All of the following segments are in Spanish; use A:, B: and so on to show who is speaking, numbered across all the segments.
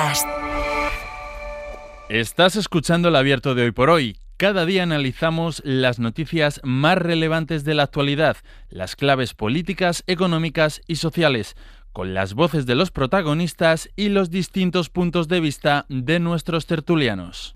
A: podcast.
B: Estás escuchando El Abierto de Hoy por Hoy. Cada día analizamos las noticias más relevantes de la actualidad, las claves políticas, económicas y sociales, con las voces de los protagonistas y los distintos puntos de vista de nuestros tertulianos.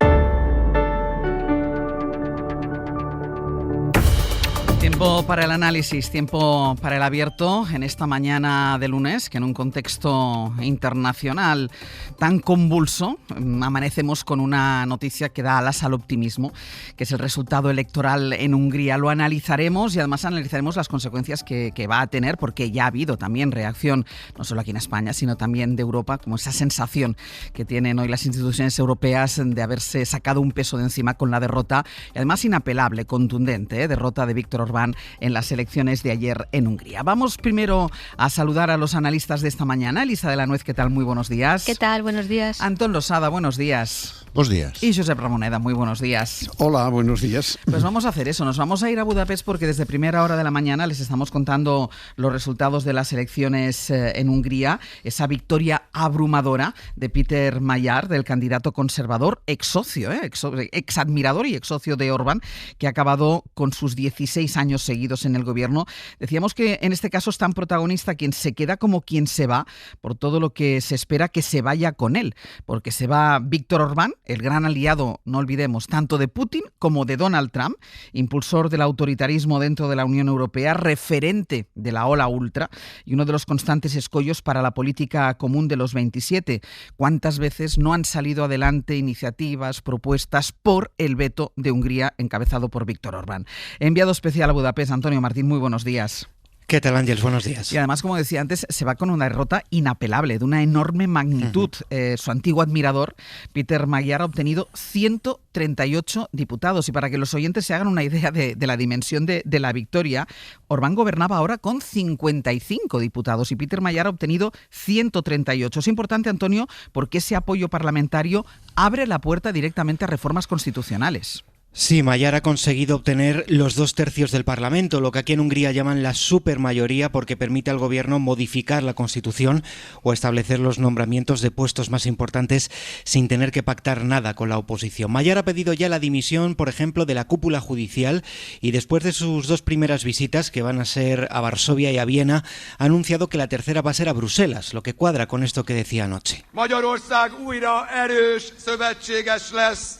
C: Tiempo para el análisis, tiempo para el abierto en esta mañana de lunes, que en un contexto internacional tan convulso, amanecemos con una noticia que da alas al optimismo, que es el resultado electoral en Hungría. Lo analizaremos y además analizaremos las consecuencias que va a tener, porque ya ha habido también reacción, no solo aquí en España, sino también de Europa, como esa sensación que tienen hoy las instituciones europeas de haberse sacado un peso de encima con la derrota, y además inapelable, contundente, derrota de Viktor Orbán en las elecciones de ayer en Hungría. Vamos primero a saludar a los analistas de esta mañana. Elisa de la Nuez, ¿qué tal? Muy buenos días.
D: ¿Qué tal? Buenos días.
C: Antón Losada, buenos días.
E: Buenos días.
C: Y Josep Ramoneda, muy buenos días.
E: Hola, buenos días.
C: Pues vamos a hacer eso, nos vamos a ir a Budapest porque desde primera hora de la mañana les estamos contando los resultados de las elecciones en Hungría, esa victoria abrumadora de Péter Magyar, del candidato conservador, ex socio, ex admirador y ex socio de Orbán, que ha acabado con sus 16 años seguidos en el gobierno. Decíamos que en este caso es tan protagonista quien se queda como quien se va, por todo lo que se espera que se vaya con él, porque se va Viktor Orbán, el gran aliado, no olvidemos, tanto de Putin como de Donald Trump, impulsor del autoritarismo dentro de la Unión Europea, referente de la ola ultra y uno de los constantes escollos para la política común de los 27. ¿Cuántas veces no han salido adelante iniciativas, propuestas por el veto de Hungría encabezado por Viktor Orbán? Enviado especial a Budapest, Antonio Martín, muy buenos días.
F: ¿Qué tal, Ángel? Buenos días.
C: Y además, como decía antes, se va con una derrota inapelable, de una enorme magnitud. Su antiguo admirador, Péter Magyar, ha obtenido 138 diputados. Y para que los oyentes se hagan una idea de la dimensión de la victoria, Orbán gobernaba ahora con 55 diputados y Péter Magyar ha obtenido 138. Es importante, Antonio, porque ese apoyo parlamentario abre la puerta directamente a reformas constitucionales.
F: Sí, Magyar ha conseguido obtener los 2/3 del Parlamento, lo que aquí en Hungría llaman la supermayoría, porque permite al gobierno modificar la Constitución o establecer los nombramientos de puestos más importantes sin tener que pactar nada con la oposición. Magyar ha pedido ya la dimisión, por ejemplo, de la cúpula judicial y después de sus dos primeras visitas, que van a ser a Varsovia y a Viena, ha anunciado que la tercera va a ser a Bruselas, lo que cuadra con esto que decía anoche.
G: Magyarország újra erős szövetséges lesz.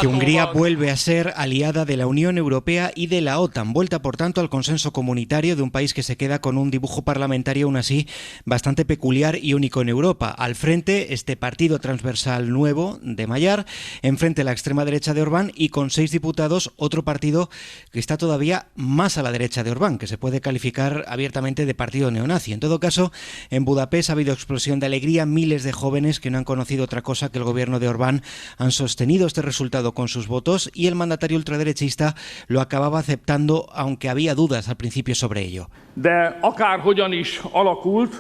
F: Que Hungría vuelve a ser aliada de la Unión Europea y de la OTAN, vuelta por tanto al consenso comunitario de un país que se queda con un dibujo parlamentario aún así bastante peculiar y único en Europa. Al frente este partido transversal nuevo de Magyar, enfrente la extrema derecha de Orbán y con 6 diputados otro partido que está todavía más a la derecha de Orbán, que se puede calificar abiertamente de partido neonazi. En todo caso, en Budapest ha habido explosión de alegría, miles de jóvenes que no han conocido otra cosa que el gobierno de Orbán han sostenido este resultado con sus votos y el mandatario ultraderechista lo acababa aceptando, aunque había dudas al principio sobre ello.
H: De akárhogyan is alakult,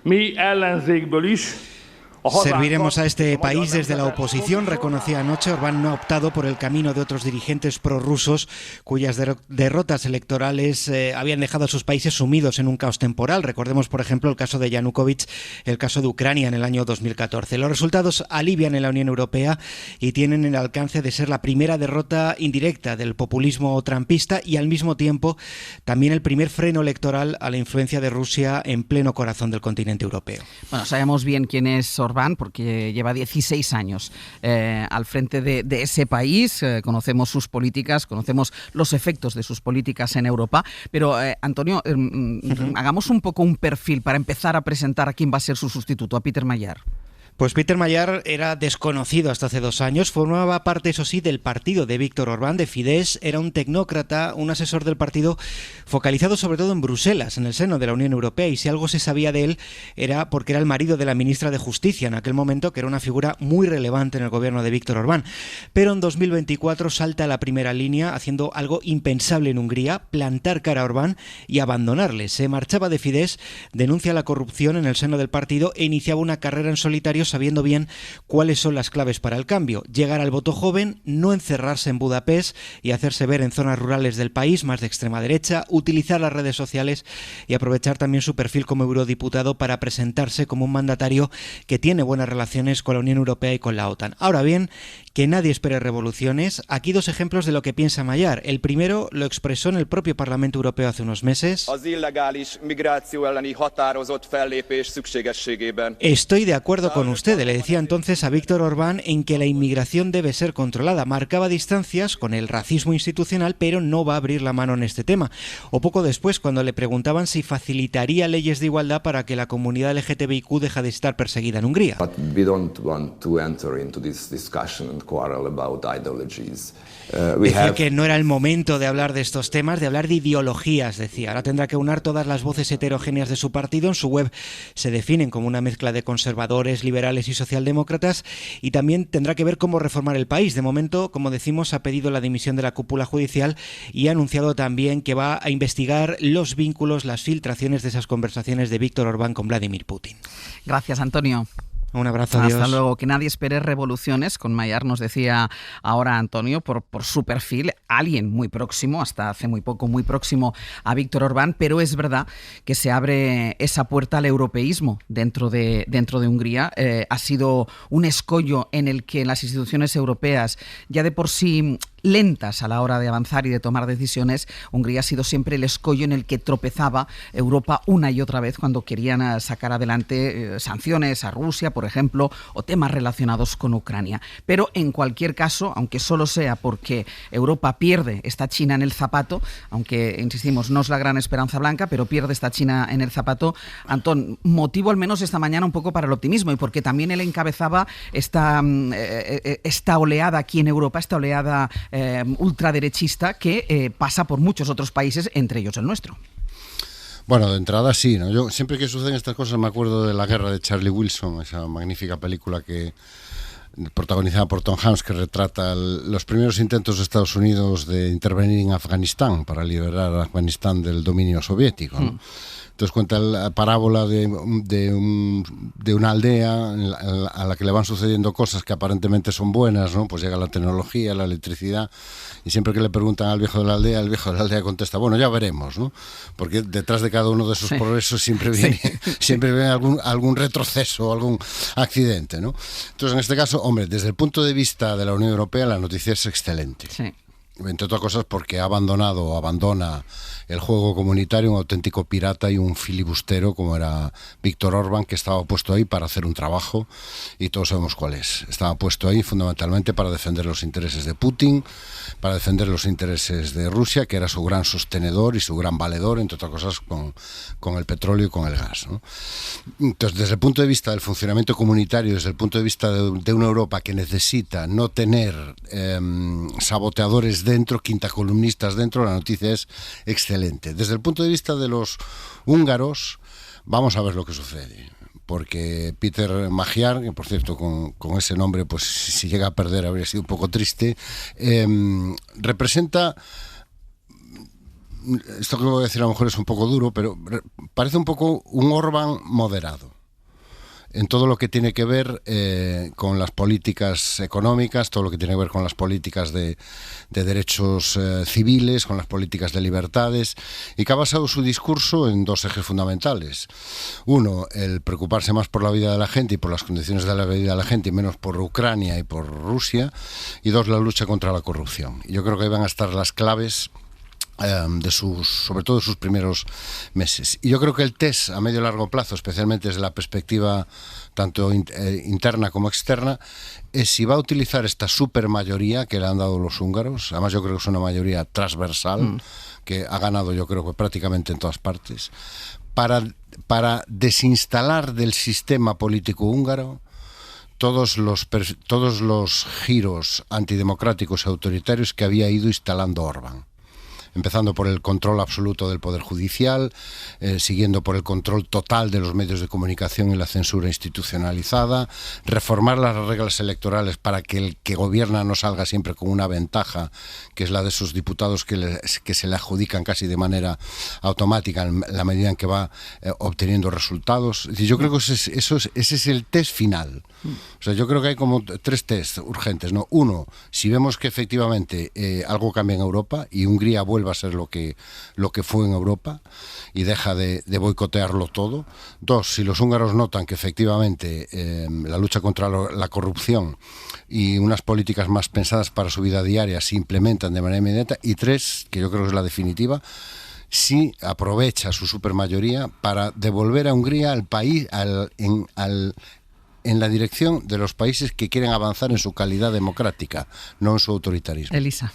H: mi ellenzékből is.
F: Serviremos a este país desde la oposición, reconocía anoche. Orbán no ha optado por el camino de otros dirigentes prorrusos cuyas derrotas electorales habían dejado a sus países sumidos en un caos temporal. Recordemos, por ejemplo, el caso de Yanukovych, el caso de Ucrania en el año 2014. Los resultados alivian en la Unión Europea y tienen el alcance de ser la primera derrota indirecta del populismo trumpista y al mismo tiempo también el primer freno electoral a la influencia de Rusia en pleno corazón del continente europeo.
C: Bueno, sabemos bien quién es Orbán, porque lleva 16 años al frente de ese país. Conocemos sus políticas, conocemos los efectos de sus políticas en Europa, pero Antonio, hagamos un poco un perfil para empezar a presentar a quién va a ser su sustituto, a Péter Magyar.
F: Pues Péter Magyar era desconocido hasta hace 2 años, formaba parte, eso sí, del partido de Viktor Orbán, de Fidesz, era un tecnócrata, un asesor del partido focalizado sobre todo en Bruselas, en el seno de la Unión Europea, y si algo se sabía de él era porque era el marido de la ministra de Justicia en aquel momento, que era una figura muy relevante en el gobierno de Viktor Orbán. Pero en 2024 salta a la primera línea haciendo algo impensable en Hungría, plantar cara a Orbán y abandonarle. Se marchaba de Fidesz, denuncia la corrupción en el seno del partido e iniciaba una carrera en solitario sabiendo bien cuáles son las claves para el cambio. Llegar al voto joven, no encerrarse en Budapest y hacerse ver en zonas rurales del país, más de extrema derecha, utilizar las redes sociales y aprovechar también su perfil como eurodiputado para presentarse como un mandatario que tiene buenas relaciones con la Unión Europea y con la OTAN. Ahora bien, que nadie espere revoluciones. Aquí 2 ejemplos de lo que piensa Magyar. El primero lo expresó en el propio Parlamento Europeo hace unos meses. Estoy de acuerdo con usted, le decía entonces a Víctor Orbán, en que la inmigración debe ser controlada. Marcaba distancias con el racismo institucional, pero no va a abrir la mano en este tema. O poco después, cuando le preguntaban si facilitaría leyes de igualdad para que la comunidad LGTBIQ deje de estar perseguida en Hungría. Decía que no era el momento de hablar de estos temas, de hablar de ideologías, decía. Ahora tendrá que unir todas las voces heterogéneas de su partido. En su web se definen como una mezcla de conservadores, liberales y socialdemócratas, y también tendrá que ver cómo reformar el país. De momento, como decimos, ha pedido la dimisión de la cúpula judicial y ha anunciado también que va a investigar los vínculos, las filtraciones de esas conversaciones de Víctor Orbán con Vladimir Putin.
C: Gracias, Antonio.
F: Un abrazo, adiós.
C: Hasta luego. Que nadie espere revoluciones. Con Magyar nos decía ahora Antonio, por su perfil, alguien muy próximo, hasta hace muy poco, muy próximo a Víctor Orbán, pero es verdad que se abre esa puerta al europeísmo dentro de Hungría. Ha sido un escollo en el que las instituciones europeas, ya de por sí lentas a la hora de avanzar y de tomar decisiones, Hungría ha sido siempre el escollo en el que tropezaba Europa una y otra vez cuando querían sacar adelante sanciones a Rusia, por ejemplo, o temas relacionados con Ucrania. Pero en cualquier caso, aunque solo sea porque Europa pierde esta China en el zapato, aunque insistimos, no es la gran esperanza blanca, pero pierde esta China en el zapato, Antón, motivo al menos esta mañana un poco para el optimismo, y porque también él encabezaba esta oleada aquí en Europa, esta oleada ultraderechista que pasa por muchos otros países, entre ellos el nuestro.
A: Bueno, de entrada sí, ¿no? Yo siempre que suceden estas cosas me acuerdo de La guerra de Charlie Wilson, esa magnífica película protagonizada por Tom Hanks, que retrata los primeros intentos de Estados Unidos de intervenir en Afganistán para liberar a Afganistán del dominio soviético, ¿no? Entonces cuenta la parábola de una aldea a la que le van sucediendo cosas que aparentemente son buenas, ¿no? Pues llega la tecnología, la electricidad, y siempre que le preguntan al viejo de la aldea, el viejo de la aldea contesta, bueno, ya veremos, ¿no? Porque detrás de cada uno de esos progresos siempre viene algún retroceso, algún accidente, ¿no? Entonces, en este caso, hombre, desde el punto de vista de la Unión Europea, la noticia es excelente. Sí. Entre otras cosas porque abandona el juego comunitario, un auténtico pirata y un filibustero como era Víctor Orbán, que estaba puesto ahí para hacer un trabajo, y todos sabemos cuál es. Estaba puesto ahí fundamentalmente para defender los intereses de Putin, para defender los intereses de Rusia, que era su gran sostenedor y su gran valedor, entre otras cosas, con el petróleo y con el gas, ¿no? Entonces, desde el punto de vista del funcionamiento comunitario, desde el punto de vista de una Europa que necesita no tener saboteadores dentro, quintacolumnistas dentro, la noticia es excelente. Desde el punto de vista de los húngaros, vamos a ver lo que sucede, porque Peter Magyar, que por cierto con ese nombre, pues si llega a perder habría sido un poco triste, representa, esto que voy a decir a lo mejor es un poco duro, pero parece un poco un Orbán moderado en todo lo que tiene que ver con las políticas económicas, todo lo que tiene que ver con las políticas de derechos civiles, con las políticas de libertades, y que ha basado su discurso en 2 ejes fundamentales. Uno, el preocuparse más por la vida de la gente y por las condiciones de la vida de la gente, y menos por Ucrania y por Rusia. Y 2, la lucha contra la corrupción. Y yo creo que ahí van a estar las claves sobre todo de sus primeros meses. Y yo creo que el test a medio y largo plazo, especialmente desde la perspectiva tanto interna como externa, es si va a utilizar esta supermayoría que le han dado los húngaros. Además, yo creo que es una mayoría transversal que ha ganado, yo creo que prácticamente en todas partes, para desinstalar del sistema político húngaro todos los giros antidemocráticos y autoritarios que había ido instalando Orbán. empezando por el control absoluto del Poder Judicial, siguiendo por el control total de los medios de comunicación y la censura institucionalizada, reformar las reglas electorales para que el que gobierna no salga siempre con una ventaja, que es la de esos diputados que se le adjudican casi de manera automática en la medida en que va obteniendo resultados. Yo creo que ese es el test final. O sea, yo creo que hay como 3 tests urgentes, ¿no? Uno, si vemos que efectivamente algo cambia en Europa y Hungría vuelve a ser lo que fue en Europa y deja de boicotearlo todo. 2, si los húngaros notan que efectivamente la lucha contra la corrupción y unas políticas más pensadas para su vida diaria se implementan de manera inmediata. Y 3, que yo creo que es la definitiva, si aprovecha su supermayoría para devolver a Hungría al país en la dirección de los países que quieren avanzar en su calidad democrática, no en su autoritarismo.
C: Elisa.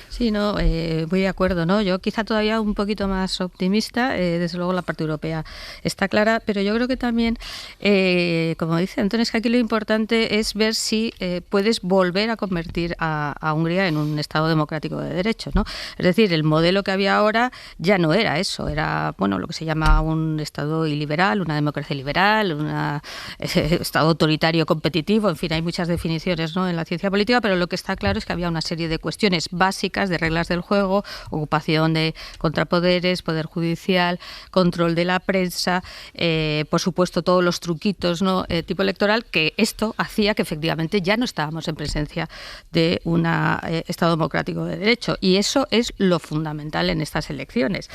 D: Sí, no, voy de acuerdo, ¿no? Yo quizá todavía un poquito más optimista, desde luego la parte europea está clara, pero yo creo que también, como dice Antonio, es que aquí lo importante es ver si puedes volver a convertir a Hungría en un Estado democrático de derecho, ¿no? Es decir, el modelo que había ahora ya no era eso, era, bueno, lo que se llama un Estado iliberal, una democracia liberal, un Estado autoritario competitivo, en fin, hay muchas definiciones, ¿no?, en la ciencia política, pero lo que está claro es que había una serie de cuestiones básicas de reglas del juego, ocupación de contrapoderes, poder judicial, control de la prensa, por supuesto todos los truquitos, ¿no?, tipo electoral, que esto hacía que efectivamente ya no estábamos en presencia de un Estado democrático de derecho, y eso es lo fundamental en estas elecciones.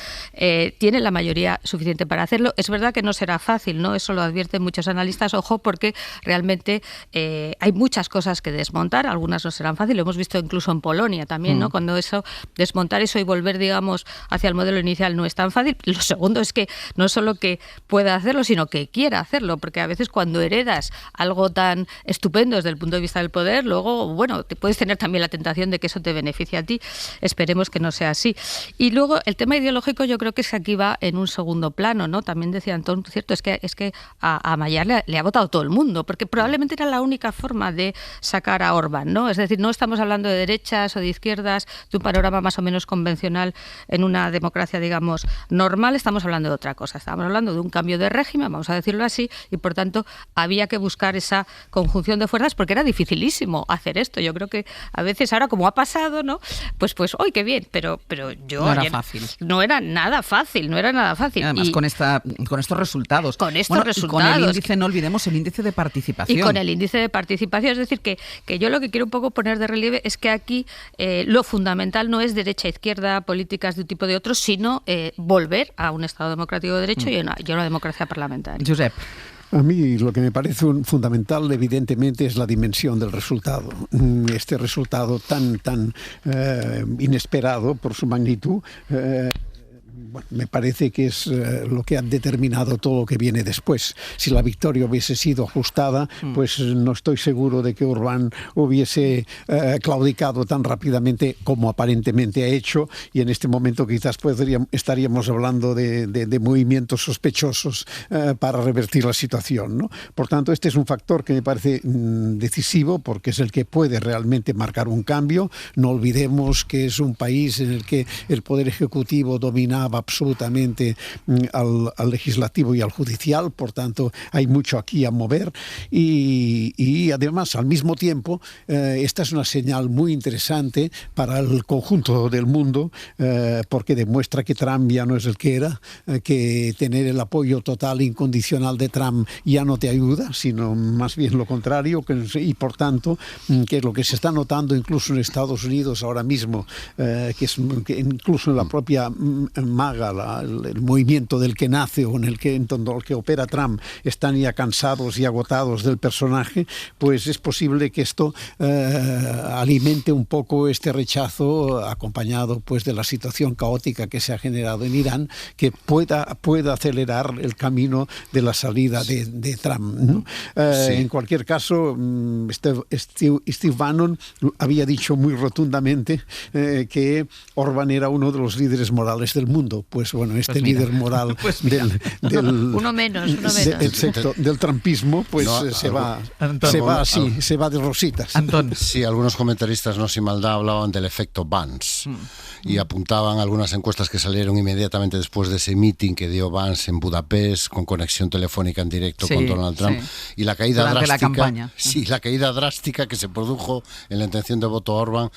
D: Tiene la mayoría suficiente para hacerlo. Es verdad que no será fácil, ¿no? Eso lo advierten muchos analistas, ojo, porque realmente hay muchas cosas que desmontar, algunas no serán fáciles, lo hemos visto incluso en Polonia también, ¿no?, cuando desmontar eso y volver, digamos, hacia el modelo inicial no es tan fácil. Lo segundo es que no solo que pueda hacerlo, sino que quiera hacerlo, porque a veces cuando heredas algo tan estupendo desde el punto de vista del poder, luego, bueno, te puedes tener también la tentación de que eso te beneficie a ti. Esperemos que no sea así. Y luego el tema ideológico yo creo que es que aquí va en un segundo plano, ¿no? También decía Antón, cierto, es que a Magyar le ha votado todo el mundo, porque probablemente era la única forma de sacar a Orbán, ¿no? Es decir, no estamos hablando de derechas o de izquierdas, de un panorama más o menos convencional en una democracia, digamos, normal, estamos hablando de otra cosa. Estamos hablando de un cambio de régimen, vamos a decirlo así, y por tanto había que buscar esa conjunción de fuerzas porque era dificilísimo hacer esto. Yo creo que a veces ahora, como ha pasado, ¿no? Pues ¡ay, qué bien! Pero yo...
C: No era fácil.
D: No era nada fácil, no era nada fácil.
C: Y además con estos resultados.
D: Con estos resultados.
C: Y con el índice, no olvidemos, el índice de participación.
D: Y con el índice de participación, es decir, que yo lo que quiero un poco poner de relieve es que aquí lo fundamental no es derecha-izquierda, políticas de un tipo o de otro, sino volver a un Estado democrático de derecho y una democracia parlamentaria.
C: Josep.
E: A mí lo que me parece fundamental, evidentemente, es la dimensión del resultado. Este resultado tan inesperado por su magnitud, bueno, me parece que es lo que ha determinado todo lo que viene después. Si la victoria hubiese sido ajustada, pues no estoy seguro de que Orbán hubiese claudicado tan rápidamente como aparentemente ha hecho, y en este momento quizás estaríamos hablando de movimientos sospechosos para revertir la situación, ¿no? Por tanto, este es un factor que me parece decisivo, porque es el que puede realmente marcar un cambio. No olvidemos que es un país en el que el Poder Ejecutivo dominaba absolutamente al legislativo y al judicial, por tanto hay mucho aquí a mover, y además al mismo tiempo esta es una señal muy interesante para el conjunto del mundo, porque demuestra que Trump ya no es el que era, que tener el apoyo total e incondicional de Trump ya no te ayuda, sino más bien lo contrario, y por tanto que es lo que se está notando incluso en Estados Unidos ahora mismo, que incluso en la propia MAGA, el movimiento del que nace o en el que opera Trump, están ya cansados y agotados del personaje, pues es posible que esto alimente un poco este rechazo, acompañado pues de la situación caótica que se ha generado en Irán, que pueda acelerar el camino de la salida de Trump, ¿no? Sí. En cualquier caso, Steve Bannon había dicho muy rotundamente que Orbán era uno de los líderes morales del mundo. mundo. Pues bueno, este líder moral
D: uno menos.
E: Del trumpismo, pues se va de rositas.
C: Antón.
A: Sí, algunos comentaristas, no sin maldad, hablaban del efecto Vance y apuntaban algunas encuestas que salieron inmediatamente después de ese meeting que dio Vance en Budapest con conexión telefónica en directo con Donald Trump y la caída
C: durante
A: drástica,
C: la campaña.
A: Sí, la caída drástica que se produjo en la intención de voto a Orbán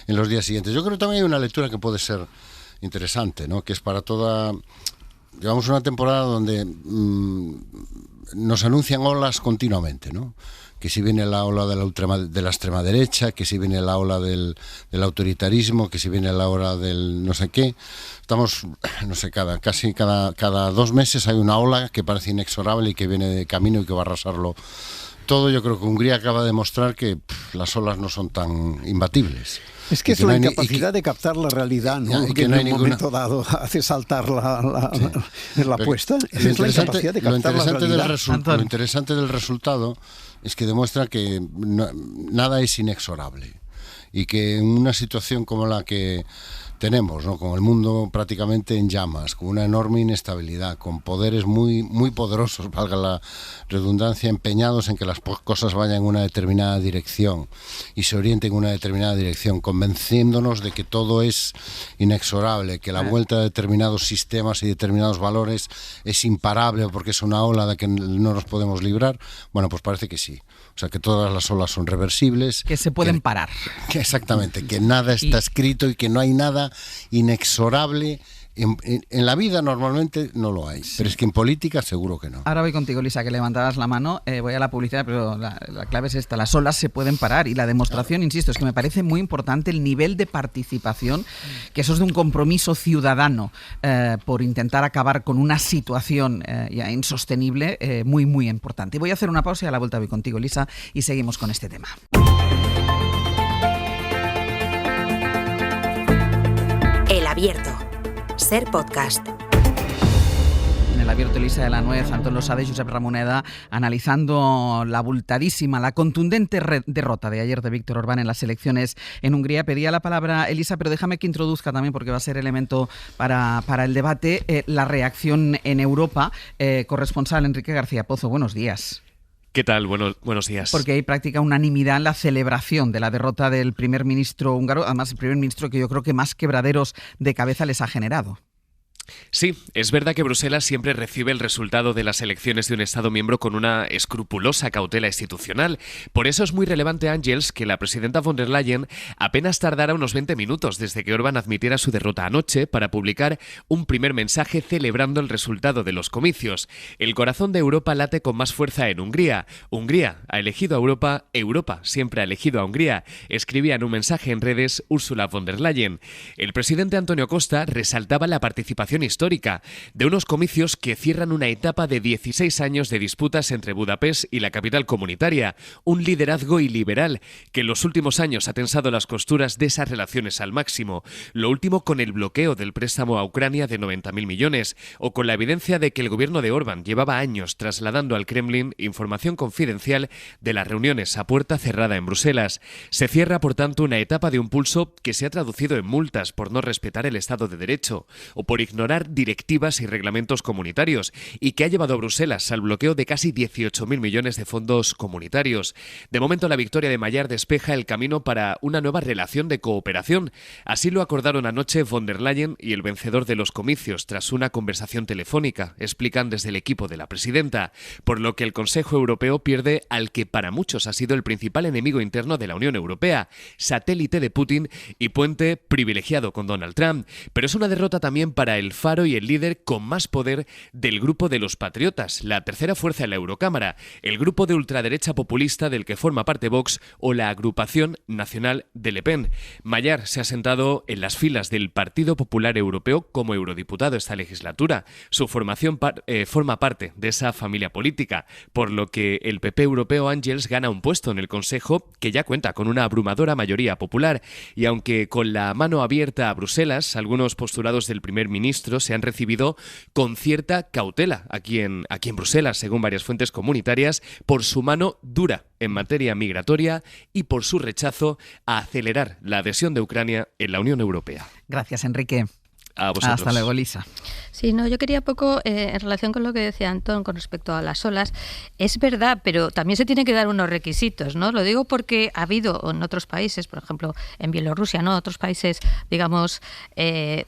A: en los días siguientes. Yo creo que también hay una lectura que puede ser interesante, ¿no? Que es para toda... Llevamos una temporada donde nos anuncian olas continuamente, ¿no? Que si viene la ola de la extrema derecha, que si viene la ola del autoritarismo, que si viene la ola del no sé qué. Estamos, no sé, cada 2 meses hay una ola que parece inexorable y que viene de camino y que va a arrasarlo todo. Yo creo que Hungría acaba de demostrar que las olas no son tan imbatibles.
E: Es que es la incapacidad de captar la realidad, ¿no?
A: Y
E: que en un momento dado hace saltar la apuesta. Es la incapacidad de captar la realidad.
A: Lo interesante del resultado es que demuestra que nada es inexorable y que en una situación como la que tenemos, ¿no? Con el mundo prácticamente en llamas, con una enorme inestabilidad, con poderes muy, muy poderosos, valga la redundancia, empeñados en que las cosas vayan en una determinada dirección y se orienten en una determinada dirección, convenciéndonos de que todo es inexorable, que la vuelta de determinados sistemas y determinados valores es imparable porque es una ola de que no nos podemos librar. Bueno, pues parece que sí. O sea, que todas las olas son reversibles.
C: Que se pueden parar.
A: Exactamente, que nada está escrito y que no hay nada inexorable. En la vida normalmente no lo hay, pero es que en política seguro que no.
C: Ahora voy contigo, Lisa, que levantabas la mano. Voy a la publicidad, pero la clave es esta: las olas se pueden parar. Y la demostración, insisto, es que me parece muy importante el nivel de participación, que eso es de un compromiso ciudadano por intentar acabar con una situación ya insostenible, muy, muy importante. Y voy a hacer una pausa y a la vuelta voy contigo, Lisa, y seguimos con este tema.
I: El Abierto. Ser podcast.
C: En el Abierto, Elisa de la Nuez, Antón Losada y Josep Ramoneda, analizando la abultadísima, la contundente derrota de ayer de Víctor Orbán en las elecciones en Hungría. Pedía la palabra Elisa, pero déjame que introduzca también, porque va a ser elemento para el debate, la reacción en Europa. Corresponsal Enrique García Pozo, buenos días.
J: ¿Qué tal? Buenos días.
C: Porque hay práctica unanimidad en la celebración de la derrota del primer ministro húngaro, además el primer ministro que yo creo que más quebraderos de cabeza les ha generado.
J: Sí, es verdad que Bruselas siempre recibe el resultado de las elecciones de un Estado miembro con una escrupulosa cautela institucional. Por eso es muy relevante, Ángels, que la presidenta von der Leyen apenas tardara unos 20 minutos desde que Orbán admitiera su derrota anoche para publicar un primer mensaje celebrando el resultado de los comicios. El corazón de Europa late con más fuerza en Hungría. Hungría ha elegido a Europa, Europa siempre ha elegido a Hungría, escribía en un mensaje en redes Ursula von der Leyen. El presidente Antonio Costa resaltaba la participación histórica de unos comicios que cierran una etapa de 16 años de disputas entre Budapest y la capital comunitaria, un liderazgo iliberal que en los últimos años ha tensado las costuras de esas relaciones al máximo, lo último con el bloqueo del préstamo a Ucrania de 90.000 millones o con la evidencia de que el gobierno de Orbán llevaba años trasladando al Kremlin información confidencial de las reuniones a puerta cerrada en Bruselas. Se cierra, por tanto, una etapa de un pulso que se ha traducido en multas por no respetar el Estado de Derecho o por ignorar directivas y reglamentos comunitarios y que ha llevado a Bruselas al bloqueo de casi 18.000 millones de fondos comunitarios. De momento, la victoria de Mayer despeja el camino para una nueva relación de cooperación. Así lo acordaron anoche von der Leyen y el vencedor de los comicios tras una conversación telefónica, explican desde el equipo de la presidenta, por lo que el Consejo Europeo pierde al que para muchos ha sido el principal enemigo interno de la Unión Europea, satélite de Putin y puente privilegiado con Donald Trump. Pero es una derrota también para el faro y el líder con más poder del grupo de los patriotas, la tercera fuerza en la Eurocámara, el grupo de ultraderecha populista del que forma parte Vox o la agrupación nacional de Le Pen. Mayer se ha sentado en las filas del Partido Popular Europeo como eurodiputado esta legislatura. Su formación forma parte de esa familia política, por lo que el PP europeo, Ángels, gana un puesto en el Consejo que ya cuenta con una abrumadora mayoría popular. Y aunque con la mano abierta a Bruselas, algunos postulados del primer ministro se han recibido con cierta cautela aquí en Bruselas, según varias fuentes comunitarias, por su mano dura en materia migratoria y por su rechazo a acelerar la adhesión de Ucrania en la Unión Europea.
C: Gracias, Enrique.
J: A vosotros.
C: Hasta luego, Lisa.
D: Sí, no, yo quería poco, en relación con lo que decía Antón con respecto a las olas, es verdad, pero también se tienen que dar unos requisitos, ¿no? Lo digo porque ha habido en otros países, por ejemplo, en Bielorrusia, ¿no? Otros países, digamos,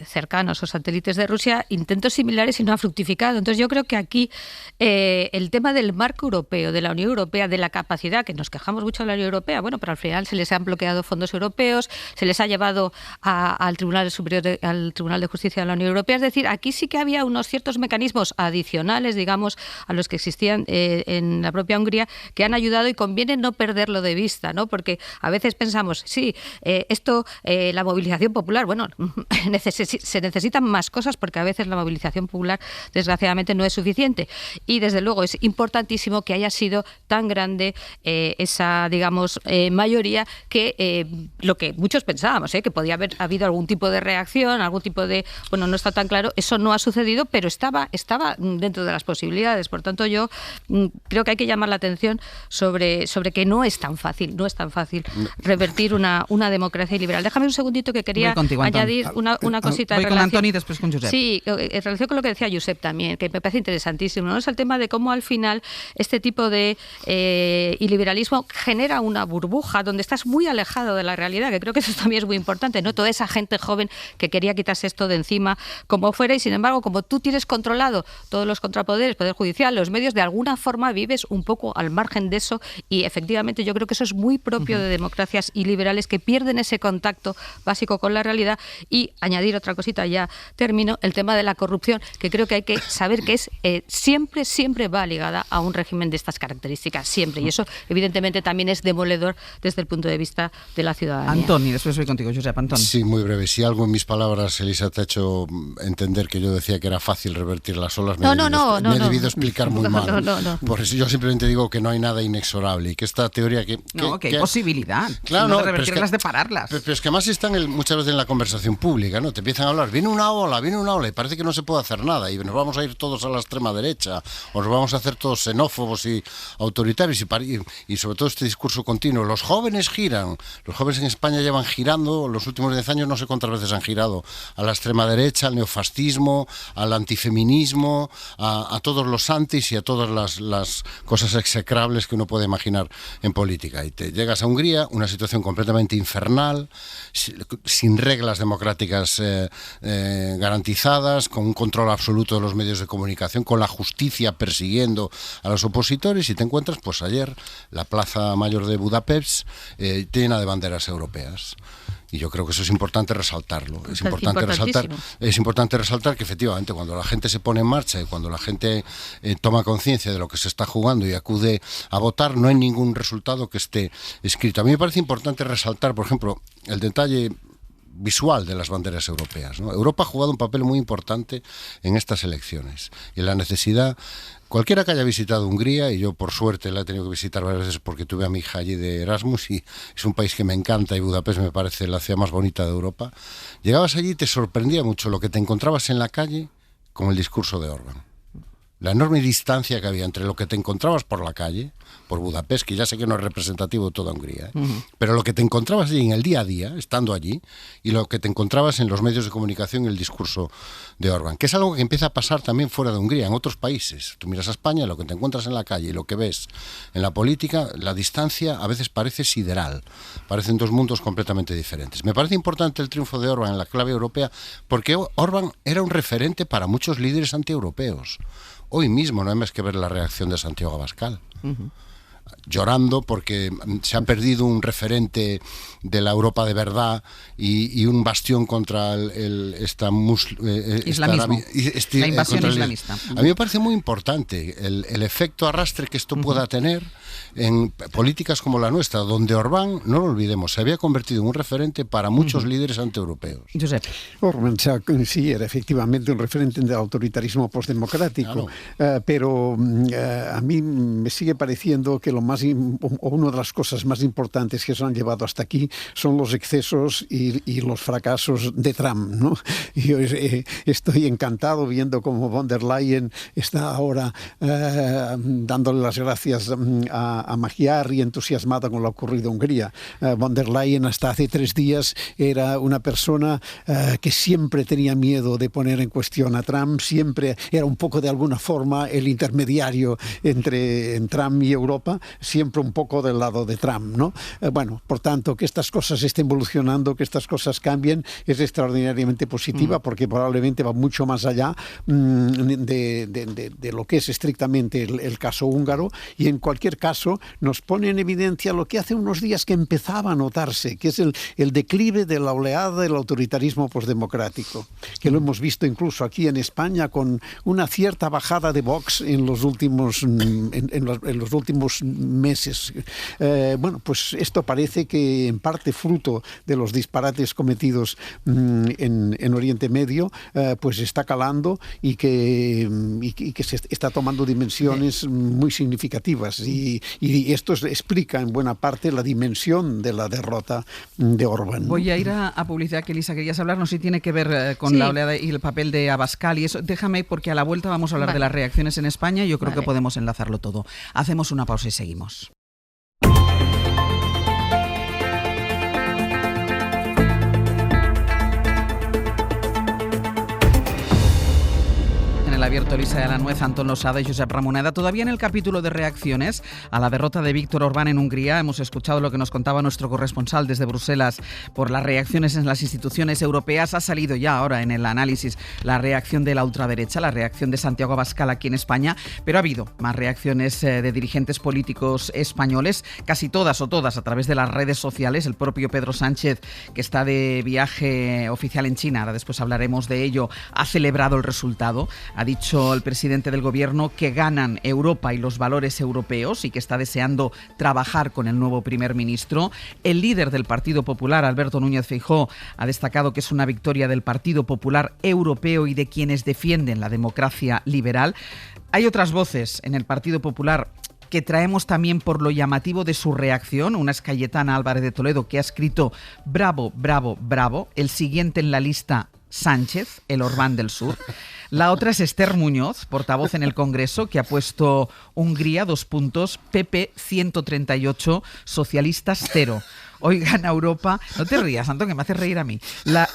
D: cercanos o satélites de Rusia, intentos similares y no ha fructificado. Entonces yo creo que aquí el tema del marco europeo, de la Unión Europea, de la capacidad, que nos quejamos mucho de la Unión Europea, bueno, pero al final se les han bloqueado fondos europeos, se les ha llevado al Tribunal Superior, al Tribunal de Justicia de la Unión Europea, es decir, aquí sí que había unos ciertos mecanismos adicionales, digamos, a los que existían en la propia Hungría, que han ayudado y conviene no perderlo de vista, ¿no? Porque a veces pensamos, sí, la movilización popular, bueno, se necesitan más cosas porque a veces la movilización popular, desgraciadamente, no es suficiente. Y, desde luego, es importantísimo que haya sido tan grande esa, digamos, mayoría que lo que muchos pensábamos, que podía haber habido algún tipo de reacción, algún tipo de... Bueno, no está tan claro, eso no ha sucedido, pero estaba dentro de las posibilidades. Por tanto, yo creo que hay que llamar la atención sobre que no es tan fácil revertir una democracia liberal. Déjame un segundito que quería añadir una cosita.
C: Voy con Antoni y después con Josep.
D: Sí, en relación con lo que decía Josep también, que me parece interesantísimo, ¿no? Es el tema de cómo al final este tipo de iliberalismo genera una burbuja donde estás muy alejado de la realidad, que creo que eso también es muy importante, ¿no? Toda esa gente joven que quería quitarse esto de encima como fuera, y sin embargo, como tú tienes controlado todos los contrapoderes, Poder Judicial, los medios, de alguna forma vives un poco al margen de eso, y efectivamente yo creo que eso es muy propio de democracias iliberales que pierden ese contacto básico con la realidad. Y añadir otra cosita, ya termino, el tema de la corrupción, que creo que hay que saber que es siempre va ligada a un régimen de estas características, siempre, y eso evidentemente también es demoledor desde el punto de vista de la ciudadanía.
C: Antoni, después voy contigo, Josep. Antoni.
A: Sí, muy breve. Si algo en mis palabras, Elisa, te ha hecho entender que yo decía que era fácil revertir las olas, me he debido explicar muy mal.
D: No.
A: Por eso yo simplemente digo que no hay nada inexorable y que esta teoría que
C: hay posibilidad.
A: Claro,
C: no de revertirlas, de pararlas.
A: Pero es que además están muchas veces en la conversación pública, ¿no? Te empiezan a hablar, viene una ola y parece que no se puede hacer nada y nos vamos a ir todos a la extrema derecha o nos vamos a hacer todos xenófobos y autoritarios y sobre todo este discurso continuo. Los jóvenes giran. Los jóvenes en España llevan girando, los últimos 10 años no sé cuántas veces han girado a la extrema derecha, al neofascismo, al antifeminismo, a todos los antis y a todas las cosas execrables que uno puede imaginar en política. Y te llegas a Hungría, una situación completamente infernal, sin reglas democráticas garantizadas, con un control absoluto de los medios de comunicación, con la justicia persiguiendo a los opositores, y te encuentras, pues ayer, la Plaza Mayor de Budapest llena de banderas europeas. Y yo creo que eso es importante resaltarlo. Es importante resaltar que efectivamente cuando la gente se pone en marcha y cuando la gente toma conciencia de lo que se está jugando y acude a votar, no hay ningún resultado que esté escrito. A mí me parece importante resaltar, por ejemplo, el detalle visual de las banderas europeas, ¿no? Europa ha jugado un papel muy importante en estas elecciones y en la necesidad. Cualquiera que haya visitado Hungría, y yo por suerte la he tenido que visitar varias veces porque tuve a mi hija allí de Erasmus y es un país que me encanta y Budapest me parece la ciudad más bonita de Europa, llegabas allí y te sorprendía mucho lo que te encontrabas en la calle con el discurso de Orbán. La enorme distancia que había entre lo que te encontrabas por la calle, por Budapest, que ya sé que no es representativo de toda Hungría, pero lo que te encontrabas allí en el día a día, estando allí, y lo que te encontrabas en los medios de comunicación, el discurso de Orbán, que es algo que empieza a pasar también fuera de Hungría, en otros países. Tú miras a España, lo que te encuentras en la calle y lo que ves en la política, la distancia a veces parece sideral, parecen dos mundos completamente diferentes. Me parece importante el triunfo de Orbán en la clave europea, porque Orbán era un referente para muchos líderes antieuropeos. Hoy mismo no hay más que ver la reacción de Santiago Abascal. Llorando porque se ha perdido un referente de la Europa de verdad y un bastión contra
C: islamismo. La invasión islamista.
A: A mí me parece muy importante el efecto arrastre que esto pueda tener en políticas como la nuestra, donde Orbán, no lo olvidemos, se había convertido en un referente para muchos líderes antieuropeos.
C: Josep.
E: Orbán sí era efectivamente un referente del autoritarismo postdemocrático, pero a mí me sigue pareciendo que una de las cosas más importantes que se han llevado hasta aquí son los excesos y los fracasos de Trump, ¿no? Yo estoy encantado viendo cómo von der Leyen está ahora dándole las gracias a Magyar y entusiasmada con lo ocurrido en Hungría. Von der Leyen hasta hace 3 días era una persona que siempre tenía miedo de poner en cuestión a Trump, siempre era un poco de alguna forma el intermediario entre Trump y Europa, siempre un poco del lado de Trump, ¿no? Bueno, por tanto, que estas cosas estén evolucionando, que estas cosas cambien, es extraordinariamente positiva porque probablemente va mucho más allá de lo que es estrictamente el caso húngaro, y en cualquier caso nos pone en evidencia lo que hace unos días que empezaba a notarse, que es el declive de la oleada del autoritarismo postdemocrático, que lo hemos visto incluso aquí en España con una cierta bajada de Vox en los últimos meses. Bueno, pues esto parece que en parte fruto de los disparates cometidos en Oriente Medio, pues está calando y que se está tomando dimensiones muy significativas, y esto explica en buena parte la dimensión de la derrota de Orbán.
C: Voy a ir a publicidad, que Elisa querías hablar, no sé si tiene que ver con la oleada y el papel de Abascal y eso. Déjame, porque a la vuelta vamos a hablar de las reacciones en España y yo creo que podemos enlazarlo todo. Hacemos una pausa y seguimos. El abierto, Elisa de la Nuez, Antón Losada y Josep Ramoneda. Todavía en el capítulo de reacciones a la derrota de Víctor Orbán en Hungría, hemos escuchado lo que nos contaba nuestro corresponsal desde Bruselas por las reacciones en las instituciones europeas. Ha salido ya ahora en el análisis la reacción de la ultraderecha, la reacción de Santiago Abascal aquí en España, pero ha habido más reacciones de dirigentes políticos españoles, casi todas a través de las redes sociales. El propio Pedro Sánchez, que está de viaje oficial en China, ahora después hablaremos de ello, ha celebrado el resultado. Ha dicho el presidente del gobierno que ganan Europa y los valores europeos y que está deseando trabajar con el nuevo primer ministro. El líder del Partido Popular, Alberto Núñez Feijóo, ha destacado que es una victoria del Partido Popular Europeo y de quienes defienden la democracia liberal. Hay otras voces en el Partido Popular que traemos también por lo llamativo de su reacción. Una es Cayetana Álvarez de Toledo, que ha escrito: bravo, bravo, bravo. El siguiente en la lista, Sánchez, el Orbán del Sur. La otra es Esther Muñoz, portavoz en el Congreso, que ha puesto Hungría, PP 138, socialistas 0. Hoy gana Europa, no te rías, Antón, que me haces reír a mí.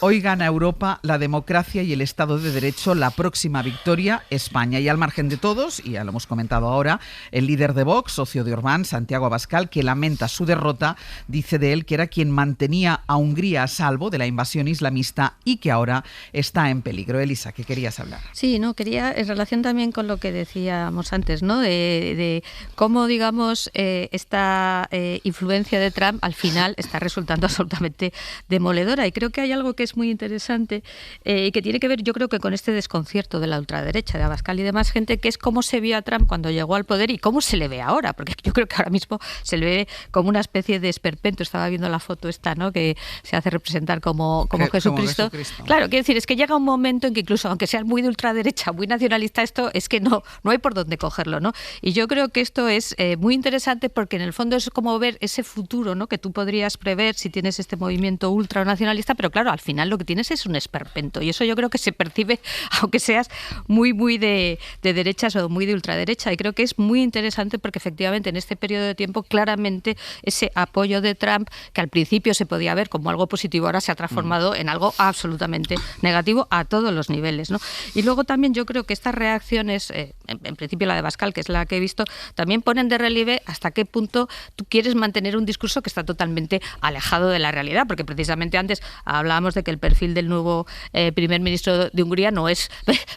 C: Hoy gana Europa, la democracia y el Estado de Derecho, la próxima victoria, España. Y al margen de todos, y ya lo hemos comentado ahora, el líder de Vox, socio de Orbán, Santiago Abascal, que lamenta su derrota, dice de él que era quien mantenía a Hungría a salvo de la invasión islamista y que ahora está en peligro. Elisa, ¿qué querías hablar?
D: Sí, no, quería, en relación también con lo que decíamos antes, ¿no? De cómo, digamos, esta influencia de Trump al final está resultando absolutamente demoledora. Y creo que hay algo que es muy interesante y que tiene que ver, yo creo que con este desconcierto de la ultraderecha, de Abascal y demás gente, que es cómo se vio a Trump cuando llegó al poder y cómo se le ve ahora, porque yo creo que ahora mismo se le ve como una especie de esperpento. Estaba viendo la foto esta, ¿no?, que se hace representar como Jesucristo. Claro, quiero decir, es que llega un momento en que incluso, aunque sea muy de ultraderecha, muy nacionalista, esto es que no hay por dónde cogerlo, ¿no? Y yo creo que esto es muy interesante porque en el fondo es como ver ese futuro, ¿no?, que tú podrías prever si tienes este movimiento ultranacionalista, pero claro, al final lo que tienes es un esperpento, y eso yo creo que se percibe aunque seas muy de derechas o muy de ultraderecha, y creo que es muy interesante porque efectivamente en este periodo de tiempo claramente ese apoyo de Trump, que al principio se podía ver como algo positivo, ahora se ha transformado en algo absolutamente negativo a todos los niveles, ¿no? Y luego también yo creo que estas reacciones, en principio la de Abascal, que es la que he visto, también ponen de relieve hasta qué punto tú quieres mantener un discurso que está totalmente alejado de la realidad, porque precisamente antes hablábamos de que el perfil del nuevo primer ministro de Hungría no es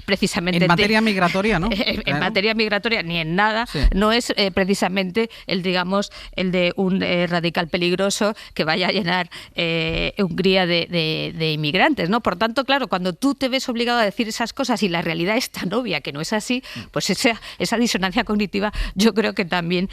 D: precisamente...
C: En materia migratoria, ¿no?
D: En materia migratoria ni en nada, sí. No es precisamente el de un radical peligroso que vaya a llenar Hungría de inmigrantes, ¿no? Por tanto, claro, cuando tú te ves obligado a decir esas cosas cosas y la realidad es tan obvia que no es así, pues esa disonancia cognitiva yo creo que también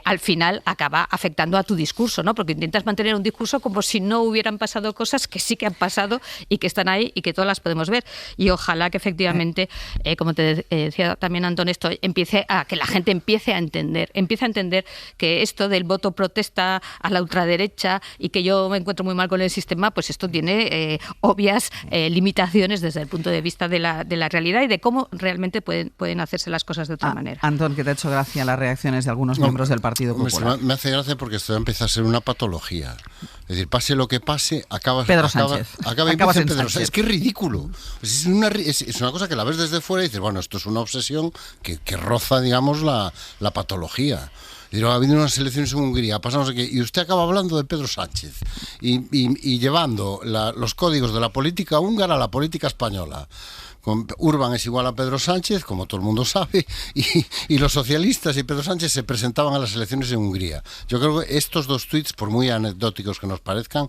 D: al final acaba afectando a tu discurso, ¿no? Porque intentas mantener un discurso como si no hubieran pasado cosas que sí que han pasado y que están ahí y que todas las podemos ver. Y ojalá que efectivamente, como te decía también Antón, esto que la gente empiece a entender que esto del voto protesta a la ultraderecha y que yo me encuentro muy mal con el sistema, pues esto tiene obvias limitaciones desde el punto de vista de la realidad y de cómo realmente pueden hacerse las cosas de otra manera.
C: Antón, ¿qué te ha hecho gracia las reacciones de algunos miembros del Partido Popular?
A: Me hace gracia porque esto empieza a ser una patología. Es decir, pase lo que pase, acaba
C: Pedro
A: en
C: Sánchez.
A: Es que es ridículo. Es una cosa que la ves desde fuera y dices, bueno, esto es una obsesión que roza, digamos, la patología. Ha habido unas elecciones en Hungría, pasamos aquí, y usted acaba hablando de Pedro Sánchez y llevando los códigos de la política húngara a la política española. Urban es igual a Pedro Sánchez, como todo el mundo sabe, y los socialistas y Pedro Sánchez se presentaban a las elecciones en Hungría. Yo creo que estos dos tuits, por muy anecdóticos que nos parezcan,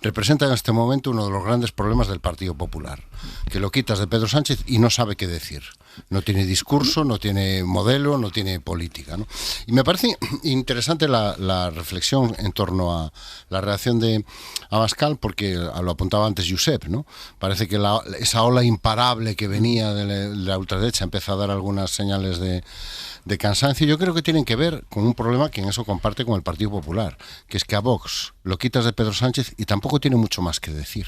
A: representan en este momento uno de los grandes problemas del Partido Popular, que lo quitas de Pedro Sánchez y no sabe qué decir. No tiene discurso, no tiene modelo, no tiene política, ¿no? Y me parece interesante la reflexión en torno a la reacción de Abascal, porque lo apuntaba antes Josep, ¿no? Parece que esa ola imparable que venía de la ultraderecha empieza a dar algunas señales de cansancio. Yo creo que tienen que ver con un problema que en eso comparte con el Partido Popular, que es que a Vox lo quitas de Pedro Sánchez y tampoco tiene mucho más que decir.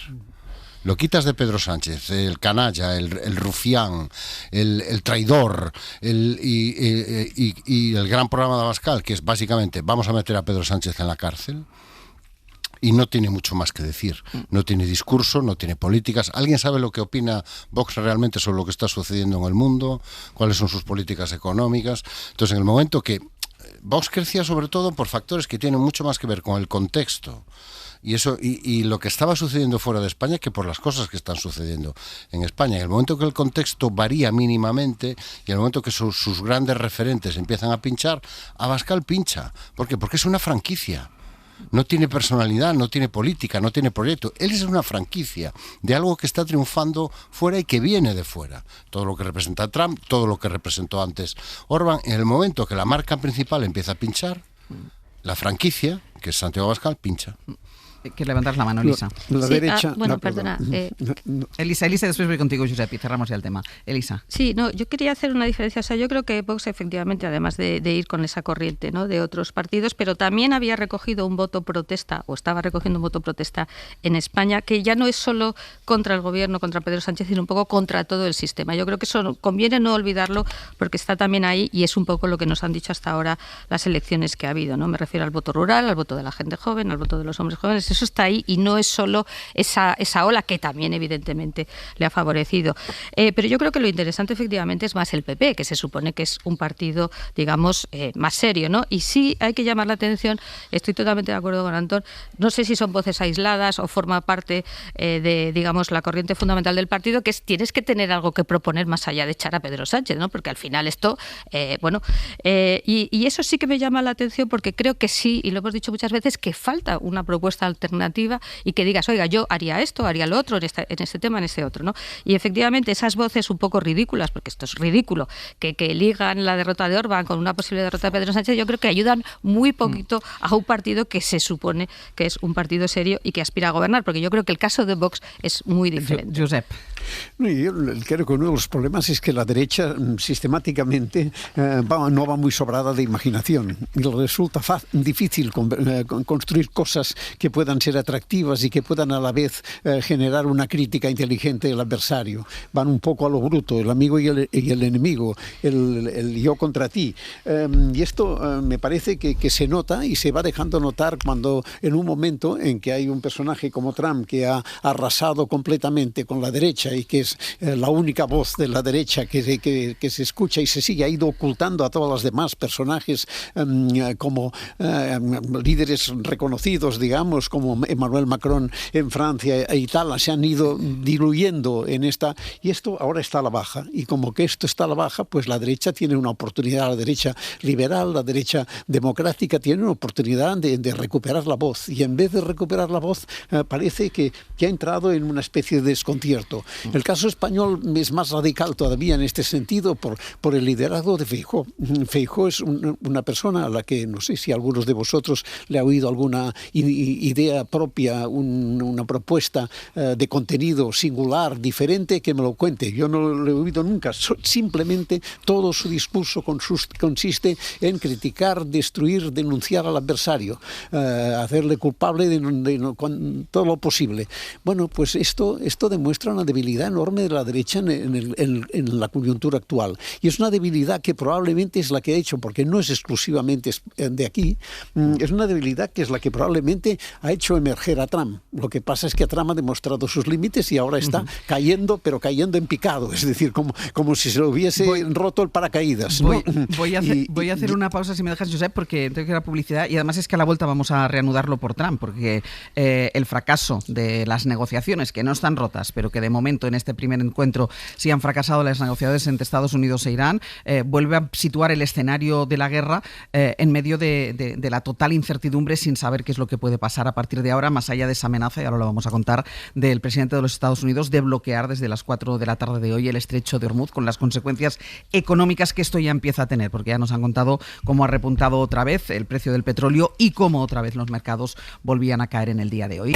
A: Lo quitas de Pedro Sánchez, el canalla, el rufián, el traidor, y el gran programa de Abascal, que es básicamente vamos a meter a Pedro Sánchez en la cárcel, y no tiene mucho más que decir. No tiene discurso, no tiene políticas. ¿Alguien sabe lo que opina Vox realmente sobre lo que está sucediendo en el mundo? ¿Cuáles son sus políticas económicas? Entonces, en el momento que Vox crecía sobre todo por factores que tienen mucho más que ver con el contexto y lo que estaba sucediendo fuera de España que por las cosas que están sucediendo en España. En el momento que el contexto varía mínimamente y en el momento que sus grandes referentes empiezan a pinchar, Abascal pincha. ¿Por qué? Porque es una franquicia. No tiene personalidad, no tiene política, no tiene proyecto. Él es una franquicia de algo que está triunfando fuera y que viene de fuera. Todo lo que representa Trump, todo lo que representó antes Orbán. En el momento que la marca principal empieza a pinchar, la franquicia, que es Santiago Abascal, pincha.
C: ¿Quieres levantar la mano, Elisa?
D: La derecha... perdona.
C: Elisa, después voy contigo, Josep, y cerramos ya el tema. Elisa.
D: Sí, yo quería hacer una diferencia. O sea, yo creo que Vox, efectivamente, además de ir con esa corriente, ¿no?, de otros partidos, pero también había recogido un voto protesta, o estaba recogiendo un voto protesta en España, que ya no es solo contra el gobierno, contra Pedro Sánchez, sino un poco contra todo el sistema. Yo creo que eso conviene no olvidarlo, porque está también ahí y es un poco lo que nos han dicho hasta ahora las elecciones que ha habido, ¿no? Me refiero al voto rural, al voto de la gente joven, al voto de los hombres jóvenes. Eso está ahí y no es solo esa ola que también evidentemente le ha favorecido. Pero yo creo que lo interesante efectivamente es más el PP, que se supone que es un partido, digamos, más serio, ¿no? Y sí hay que llamar la atención, estoy totalmente de acuerdo con Antón, no sé si son voces aisladas o forma parte de, digamos, la corriente fundamental del partido, que es tienes que tener algo que proponer más allá de echar a Pedro Sánchez, ¿no? Porque al final esto, y eso sí que me llama la atención porque creo que sí, y lo hemos dicho muchas veces, que falta una propuesta alternativa y que digas, oiga, yo haría esto, haría lo otro, en este tema, en este otro, ¿no? Y efectivamente esas voces un poco ridículas, porque esto es ridículo, que ligan la derrota de Orbán con una posible derrota de Pedro Sánchez, yo creo que ayudan muy poquito a un partido que se supone que es un partido serio y que aspira a gobernar, porque yo creo que el caso de Vox es muy diferente.
C: Josep.
E: Yo creo que uno de los problemas es que la derecha sistemáticamente no va muy sobrada de imaginación y le resulta difícil construir cosas que puedan ser atractivas y que puedan a la vez generar una crítica inteligente del adversario. Van un poco a lo bruto, el amigo y el enemigo, el yo contra ti. Y esto me parece que se nota y se va dejando notar cuando en un momento en que hay un personaje como Trump que ha arrasado completamente con la derecha y que es la única voz de la derecha que se escucha y se sigue, ha ido ocultando a todos los demás personajes como líderes reconocidos, digamos, como Emmanuel Macron en Francia e Italia se han ido diluyendo en esta, y esto ahora está a la baja, y como que esto está a la baja, pues la derecha tiene una oportunidad, la derecha liberal, la derecha democrática tiene una oportunidad de recuperar la voz, y en vez de recuperar la voz parece que ha entrado en una especie de desconcierto. El caso español es más radical todavía en este sentido por el liderazgo de Feijóo. Feijóo es una persona a la que no sé si algunos de vosotros le ha oído alguna idea propia, una propuesta de contenido singular, diferente, que me lo cuente. Yo no lo he oído nunca. Simplemente todo su discurso consiste en criticar, destruir, denunciar al adversario, hacerle culpable con todo lo posible. Bueno, pues esto demuestra una debilidad enorme de la derecha en la coyuntura actual. Y es una debilidad que probablemente es la que ha hecho, porque no es exclusivamente de aquí, es una debilidad que es la que probablemente ha hecho emerger a Trump. Lo que pasa es que Trump ha demostrado sus límites y ahora está cayendo, pero cayendo en picado, es decir, como si se lo hubiese roto el paracaídas, ¿no?
C: Voy a hacer una pausa, si me dejas, Josep, porque tengo que ir a publicidad, y además es que a la vuelta vamos a reanudarlo por Trump, porque el fracaso de las negociaciones, que no están rotas, pero que de momento en este primer encuentro sí han fracasado las negociaciones entre Estados Unidos e Irán, vuelve a situar el escenario de la guerra en medio de la total incertidumbre, sin saber qué es lo que puede pasar a partir de ahora, más allá de esa amenaza, y ahora lo vamos a contar, del presidente de los Estados Unidos de bloquear desde las 4 de la tarde de hoy el estrecho de Hormuz, con las consecuencias económicas que esto ya empieza a tener, porque ya nos han contado cómo ha repuntado otra vez el precio del petróleo y cómo otra vez los mercados volvían a caer en el día de hoy.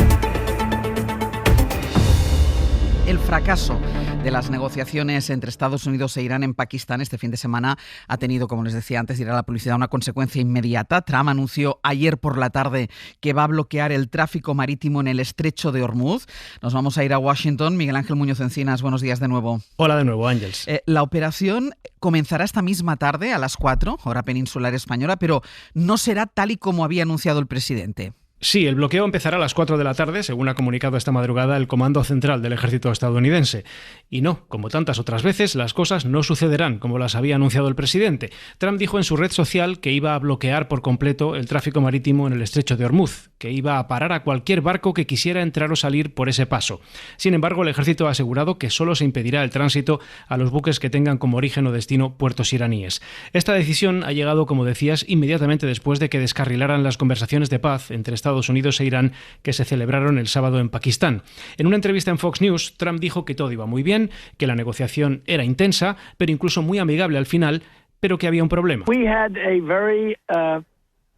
C: El fracaso de las negociaciones entre Estados Unidos e Irán en Pakistán este fin de semana ha tenido, como les decía antes de ir a la publicidad, una consecuencia inmediata. Trump anunció ayer por la tarde que va a bloquear el tráfico marítimo en el estrecho de Hormuz. Nos vamos a ir a Washington. Miguel Ángel Muñoz Encinas, buenos días de nuevo.
K: Hola de nuevo, Ángels.
C: La operación comenzará esta misma tarde a las 4, hora peninsular española, pero no será tal y como había anunciado el presidente.
K: Sí, el bloqueo empezará a las 4 de la tarde, según ha comunicado esta madrugada el Comando Central del Ejército estadounidense. Y no, como tantas otras veces, las cosas no sucederán como las había anunciado el presidente. Trump dijo en su red social que iba a bloquear por completo el tráfico marítimo en el estrecho de Hormuz, que iba a parar a cualquier barco que quisiera entrar o salir por ese paso. Sin embargo, el ejército ha asegurado que solo se impedirá el tránsito a los buques que tengan como origen o destino puertos iraníes. Esta decisión ha llegado, como decías, inmediatamente después de que descarrilaran las conversaciones de paz entre Estados Unidos e Irán que se celebraron el sábado en Pakistán. En una entrevista en Fox News, Trump dijo que todo iba muy bien, que la negociación era intensa, pero incluso muy amigable al final, pero que había un problema.
L: We had a very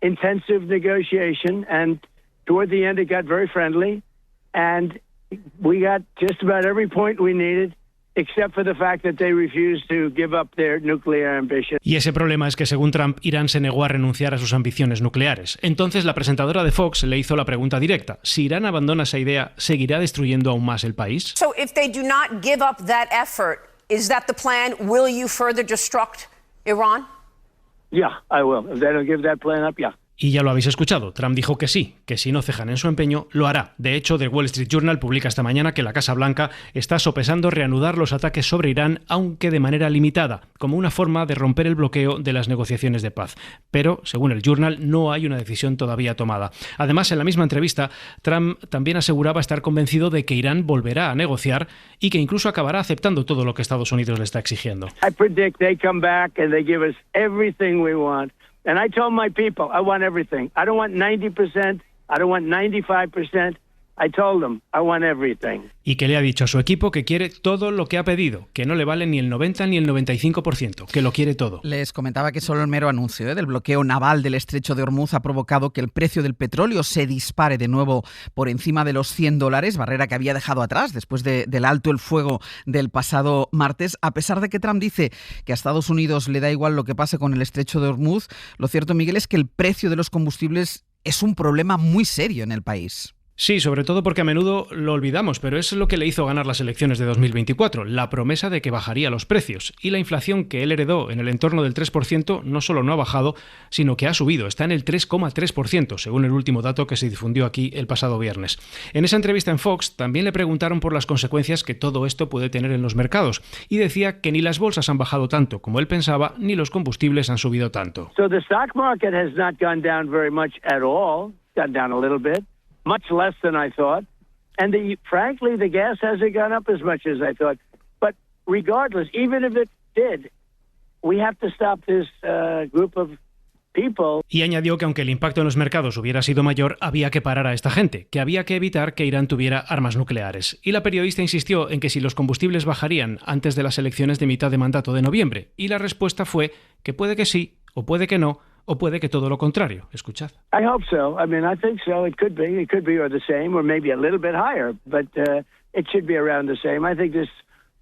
L: intensive negotiation, and toward the end it got very friendly, and we got just about every point we needed, except for the fact that they refused to give up their nuclear ambition.
K: Y ese problema es que, según Trump, Irán se negó a renunciar a sus ambiciones nucleares. Entonces, la presentadora de Fox le hizo la pregunta directa: si Irán abandona esa idea, ¿seguirá destruyendo aún más el país?
M: So if they do not give up that effort, is that the plan? Will you further destruct Iran?
L: Yeah, I will. If they don't give that plan up, yeah.
K: Y ya lo habéis escuchado, Trump dijo que sí, que si no cejan en su empeño, lo hará. De hecho, The Wall Street Journal publica esta mañana que la Casa Blanca está sopesando reanudar los ataques sobre Irán, aunque de manera limitada, como una forma de romper el bloqueo de las negociaciones de paz. Pero, según el Journal, no hay una decisión todavía tomada. Además, en la misma entrevista, Trump también aseguraba estar convencido de que Irán volverá a negociar y que incluso acabará aceptando todo lo que Estados Unidos le está exigiendo.
L: I predict they come back and they give us everything we want. And I told my people, I want everything. I don't want 90%. I don't want 95%. I told them, I want everything.
K: Y que le ha dicho a su equipo que quiere todo lo que ha pedido, que no le vale ni el 90 ni el 95%, que lo quiere todo.
C: Les comentaba que solo el mero anuncio del bloqueo naval del estrecho de Hormuz ha provocado que el precio del petróleo se dispare de nuevo por encima de los $100, barrera que había dejado atrás después del alto el fuego del pasado martes. A pesar de que Trump dice que a Estados Unidos le da igual lo que pase con el estrecho de Hormuz, lo cierto, Miguel, es que el precio de los combustibles es un problema muy serio en el país.
K: Sí, sobre todo porque a menudo lo olvidamos, pero es lo que le hizo ganar las elecciones de 2024, la promesa de que bajaría los precios. Y la inflación que él heredó en el entorno del 3% no solo no ha bajado, sino que ha subido, está en el 3,3%, según el último dato que se difundió aquí el pasado viernes. En esa entrevista en Fox también le preguntaron por las consecuencias que todo esto puede tener en los mercados, y decía que ni las bolsas han bajado tanto como él pensaba, ni los combustibles han subido tanto.
L: So the stock market has not gone down very much at all, gone down a little bit. much less than I thought. And frankly, the gas hasn't gone up as much as I thought. But regardless, even if it did, we have to stop this group of people.
K: Y añadió que aunque el impacto en los mercados hubiera sido mayor, había que parar a esta gente, que había que evitar que Irán tuviera armas nucleares. Y la periodista insistió en que si los combustibles bajarían antes de las elecciones de mitad de mandato de noviembre. Y la respuesta fue que puede que sí, o puede que no, o puede que todo lo contrario. Escuchad.
L: I hope so. I mean, I think so. It could be or the same, or maybe a little bit higher, but it should be around the same. I think this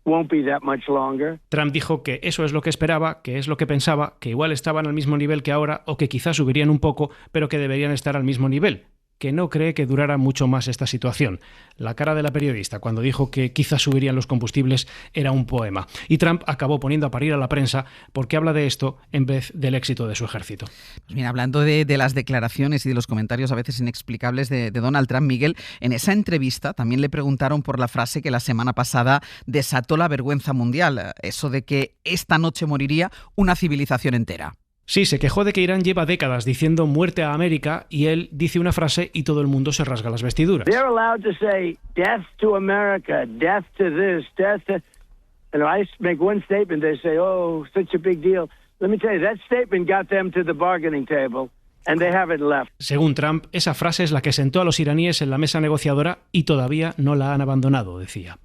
L: won't be that much longer.
K: Trump dijo que eso es lo que esperaba, que es lo que pensaba, que igual estaban al mismo nivel que ahora o que quizás subirían un poco, pero que deberían estar al mismo nivel, que no cree que durara mucho más esta situación. La cara de la periodista cuando dijo que quizás subirían los combustibles era un poema. Y Trump acabó poniendo a parir a la prensa porque habla de esto en vez del éxito de su ejército.
C: Pues mira, hablando de las declaraciones y de los comentarios a veces inexplicables de Donald Trump, Miguel, en esa entrevista también le preguntaron por la frase que la semana pasada desató la vergüenza mundial, eso de que esta noche moriría una civilización entera.
K: Sí, se quejó de que Irán lleva décadas diciendo muerte a América y él dice una frase y todo el mundo se rasga las vestiduras.
L: They're allowed to say death to America, death to this, death to... And I make one statement, they say, oh, such a big deal. Let me tell you, that statement got them to the bargaining table and they haven't left.
K: Según Trump, esa frase es la que sentó a los iraníes en la mesa negociadora y todavía no la han abandonado, decía.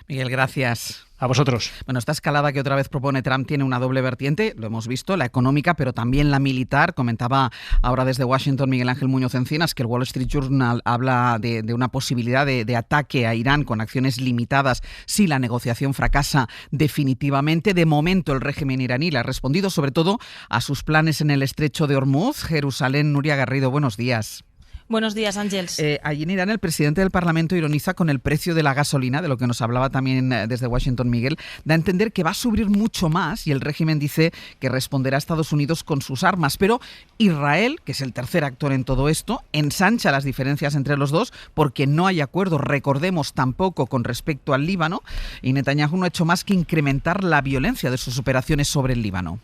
C: Miguel, gracias.
K: A vosotros.
C: Bueno, esta escalada que otra vez propone Trump tiene una doble vertiente, lo hemos visto, la económica, pero también la militar. Comentaba ahora desde Washington Miguel Ángel Muñoz Encinas que el Wall Street Journal habla de una posibilidad de ataque a Irán con acciones limitadas si la negociación fracasa definitivamente. De momento el régimen iraní le ha respondido sobre todo a sus planes en el estrecho de Hormuz. Jerusalén, Nuria Garrido, buenos días.
N: Buenos días, Ángels.
C: Allí en Irán el presidente del Parlamento ironiza con el precio de la gasolina, de lo que nos hablaba también desde Washington Miguel. Da a entender que va a subir mucho más y el régimen dice que responderá a Estados Unidos con sus armas. Pero Israel, que es el tercer actor en todo esto, ensancha las diferencias entre los dos porque no hay acuerdo, recordemos, tampoco con respecto al Líbano. Y Netanyahu no ha hecho más que incrementar la violencia de sus operaciones sobre el Líbano.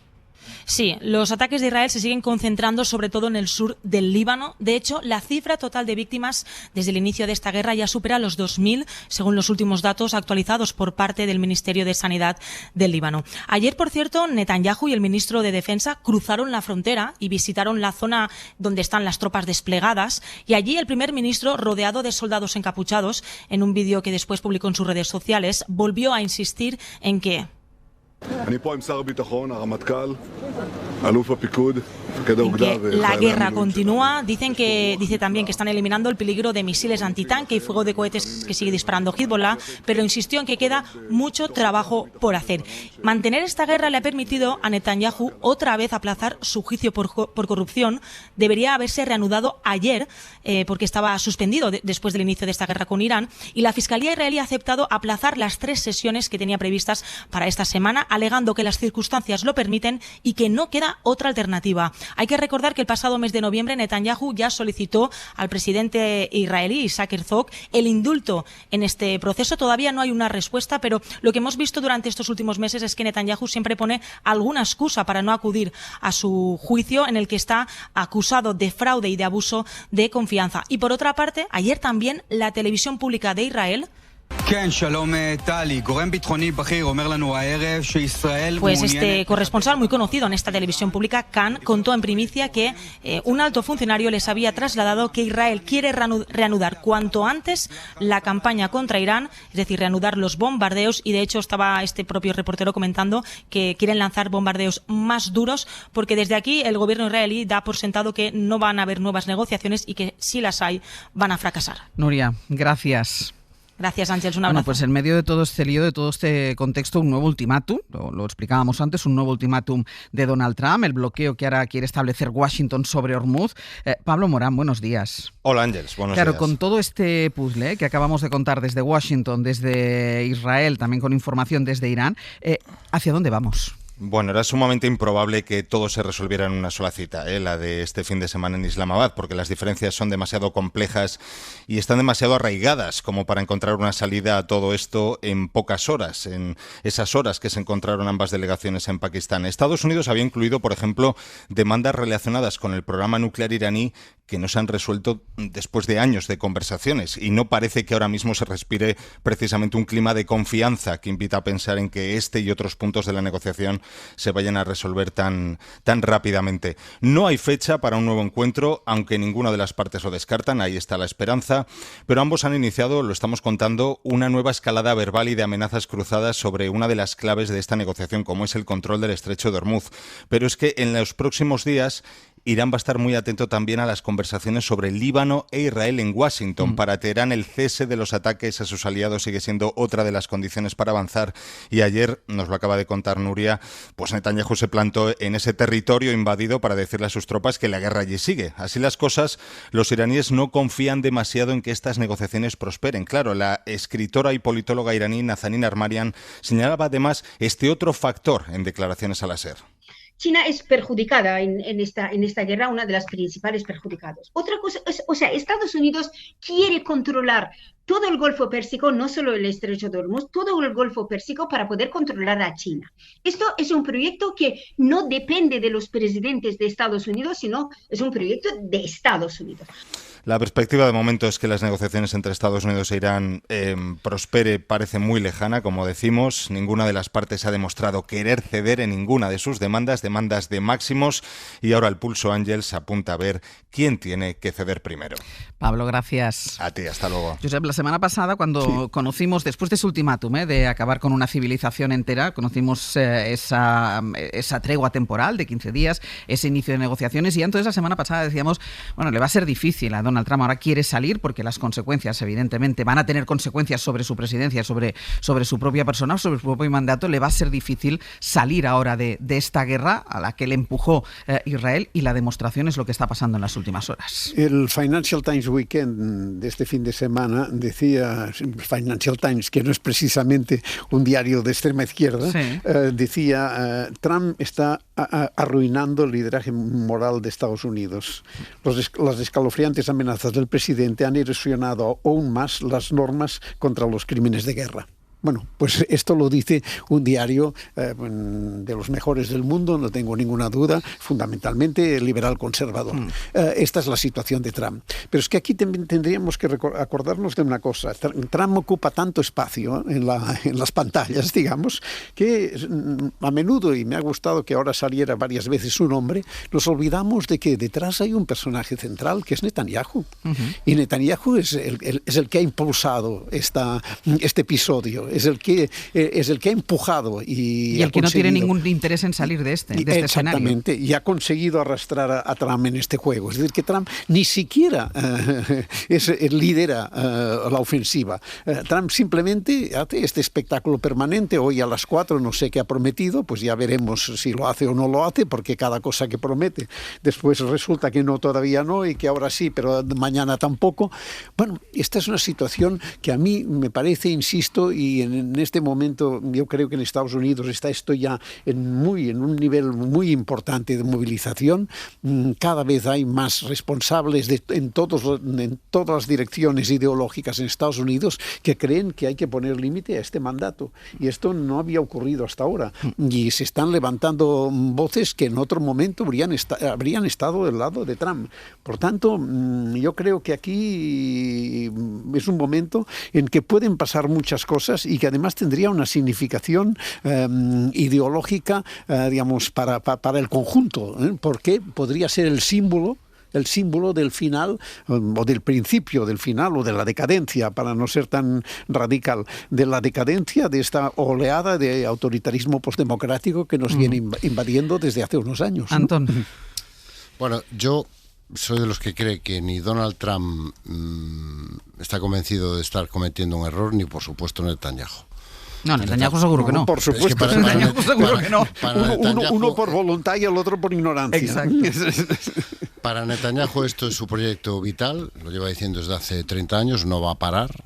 N: Sí, los ataques de Israel se siguen concentrando sobre todo en el sur del Líbano. De hecho, la cifra total de víctimas desde el inicio de esta guerra ya supera los 2.000, según los últimos datos actualizados por parte del Ministerio de Sanidad del Líbano. Ayer, por cierto, Netanyahu y el ministro de Defensa cruzaron la frontera y visitaron la zona donde están las tropas desplegadas. Y allí el primer ministro, rodeado de soldados encapuchados, en un vídeo que después publicó en sus redes sociales, volvió a insistir en que la guerra continúa. Dice también que están eliminando el peligro de misiles antitanque y fuego de cohetes que sigue disparando Hezbollah, pero insistió en que queda mucho trabajo por hacer. Mantener esta guerra le ha permitido a Netanyahu otra vez aplazar su juicio por corrupción. Debería haberse reanudado ayer porque estaba suspendido después del inicio de esta guerra con Irán, y la Fiscalía israelí ha aceptado aplazar las 3 sesiones que tenía previstas para esta semana, alegando que las circunstancias lo permiten y que no queda otra alternativa. Hay que recordar que el pasado mes de noviembre Netanyahu ya solicitó al presidente israelí Isaac Herzog el indulto en este proceso. Todavía no hay una respuesta, pero lo que hemos visto durante estos últimos meses es que Netanyahu siempre pone alguna excusa para no acudir a su juicio, en el que está acusado de fraude y de abuso de confianza. Y por otra parte, ayer también la televisión pública de Israel Pues este corresponsal muy conocido en esta televisión pública, Khan, contó en primicia que un alto funcionario les había trasladado que Israel quiere reanudar cuanto antes la campaña contra Irán, es decir, reanudar los bombardeos, y de hecho estaba este propio reportero comentando que quieren lanzar bombardeos más duros porque desde aquí el gobierno israelí da por sentado que no van a haber nuevas negociaciones y que si las hay van a fracasar.
C: Nuria, gracias.
N: Gracias, Ángels. Un abrazo.
C: Bueno, pues en medio de todo este lío, de todo este contexto, un nuevo ultimátum, lo explicábamos antes, un nuevo ultimátum de Donald Trump, el bloqueo que ahora quiere establecer Washington sobre Hormuz. Pablo Morán, buenos días.
O: Hola, Ángels, buenos días.
C: Claro, con todo este puzzle que acabamos de contar desde Washington, desde Israel, también con información desde Irán, ¿hacia dónde vamos?
O: Bueno, era sumamente improbable que todo se resolviera en una sola cita, la de este fin de semana en Islamabad, porque las diferencias son demasiado complejas y están demasiado arraigadas como para encontrar una salida a todo esto en pocas horas, en esas horas que se encontraron ambas delegaciones en Pakistán. Estados Unidos había incluido, por ejemplo, demandas relacionadas con el programa nuclear iraní que no se han resuelto después de años de conversaciones, y no parece que ahora mismo se respire precisamente un clima de confianza que invita a pensar en que este y otros puntos de la negociación se vayan a resolver tan rápidamente. No hay fecha para un nuevo encuentro, aunque ninguna de las partes lo descartan, ahí está la esperanza, pero ambos han iniciado, lo estamos contando, una nueva escalada verbal y de amenazas cruzadas sobre una de las claves de esta negociación, como es el control del estrecho de Hormuz. Pero es que en los próximos días Irán va a estar muy atento también a las conversaciones sobre Líbano e Israel en Washington. Para Teherán, el cese de los ataques a sus aliados sigue siendo otra de las condiciones para avanzar. Y ayer, nos lo acaba de contar Nuria, pues Netanyahu se plantó en ese territorio invadido para decirle a sus tropas que la guerra allí sigue. Así las cosas, los iraníes no confían demasiado en que estas negociaciones prosperen. Claro, la escritora y politóloga iraní Nazanin Armarian señalaba además este otro factor en declaraciones al ASER.
P: China es perjudicada en esta guerra, una de las principales perjudicadas. Otra cosa es, Estados Unidos quiere controlar todo el Golfo Pérsico, no solo el estrecho de Hormuz, todo el Golfo Pérsico para poder controlar a China. Esto es un proyecto que no depende de los presidentes de Estados Unidos, sino es un proyecto de Estados Unidos.
O: La perspectiva de momento es que las negociaciones entre Estados Unidos e Irán prospere parece muy lejana, como decimos. Ninguna de las partes ha demostrado querer ceder en ninguna de sus demandas de máximos, y ahora el pulso, Ángels, apunta a ver quién tiene que ceder primero.
C: Pablo, gracias.
O: A ti, hasta luego.
C: Josep, la semana pasada, cuando conocimos, después de su ultimátum de acabar con una civilización entera, conocimos esa tregua temporal de 15 días, ese inicio de negociaciones, y entonces la semana pasada decíamos, bueno, le va a ser difícil a Donald Trump, ahora quiere salir porque las consecuencias, evidentemente, van a tener consecuencias sobre su presidencia, sobre su propia persona, sobre su propio mandato. Le va a ser difícil salir ahora de esta guerra a la que le empujó Israel, y la demostración es lo que está pasando en las últimas horas.
E: El Financial Times Weekend de este fin de semana decía, Financial Times, que no es precisamente un diario de extrema izquierda, sí, decía, Trump está arruinando el lideraje moral de Estados Unidos. Las escalofriantes amenazas del presidente han erosionado aún más las normas contra los crímenes de guerra. Bueno, pues esto lo dice un diario de los mejores del mundo, no tengo ninguna duda, fundamentalmente liberal conservador. Esta es la situación de Trump. Pero es que aquí también tendríamos que acordarnos de una cosa. Trump ocupa tanto espacio en las pantallas, digamos, que a menudo, y me ha gustado que ahora saliera varias veces su nombre, nos olvidamos de que detrás hay un personaje central que es Netanyahu. Y Netanyahu es el que ha impulsado este episodio. Es el que ha empujado y
C: el que no tiene ningún interés en salir de este escenario.
E: Exactamente, y ha conseguido arrastrar a Trump en este juego. Es decir, que Trump ni siquiera lidera la ofensiva. Trump simplemente hace este espectáculo permanente. Hoy a las 4 no sé qué ha prometido, pues ya veremos si lo hace o no lo hace, porque cada cosa que promete después resulta que no, todavía no, y que ahora sí, pero mañana tampoco. Bueno, esta es una situación que a mí me parece, insisto, y en este momento yo creo que en Estados Unidos está esto ya en un nivel muy importante de movilización. Cada vez hay más responsables en todas las direcciones ideológicas en Estados Unidos que creen que hay que poner límite a este mandato, y esto no había ocurrido hasta ahora, y se están levantando voces que en otro momento habrían estado del lado de Trump. Por tanto, yo creo que aquí es un momento en que pueden pasar muchas cosas y que además tendría una significación ideológica, digamos, para el conjunto, porque podría ser el símbolo del final, o del principio del final, o de la decadencia, para no ser tan radical, de la decadencia de esta oleada de autoritarismo postdemocrático que nos viene invadiendo desde hace unos años.
C: Antón.
A: Bueno, yo soy de los que cree que ni Donald Trump está convencido de estar cometiendo un error, ni por supuesto Netanyahu.
C: No, Netanyahu seguro que no.
E: Por supuesto.
C: Netanyahu seguro que no.
E: Uno por voluntad y el otro por ignorancia.
C: Exacto.
A: Para Netanyahu esto es su proyecto vital, lo lleva diciendo desde hace 30 años, no va a parar.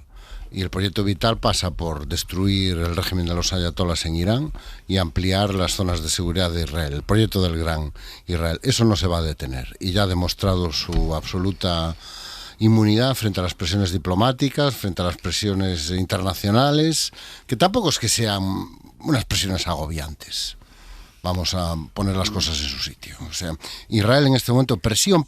A: Y el proyecto vital pasa por destruir el régimen de los ayatolás en Irán y ampliar las zonas de seguridad de Israel, el proyecto del Gran Israel. Eso no se va a detener, y ya ha demostrado su absoluta inmunidad frente a las presiones diplomáticas, frente a las presiones internacionales, que tampoco es que sean unas presiones agobiantes. vamos a poner las cosas en su sitio. O sea, Israel en este momento, presión,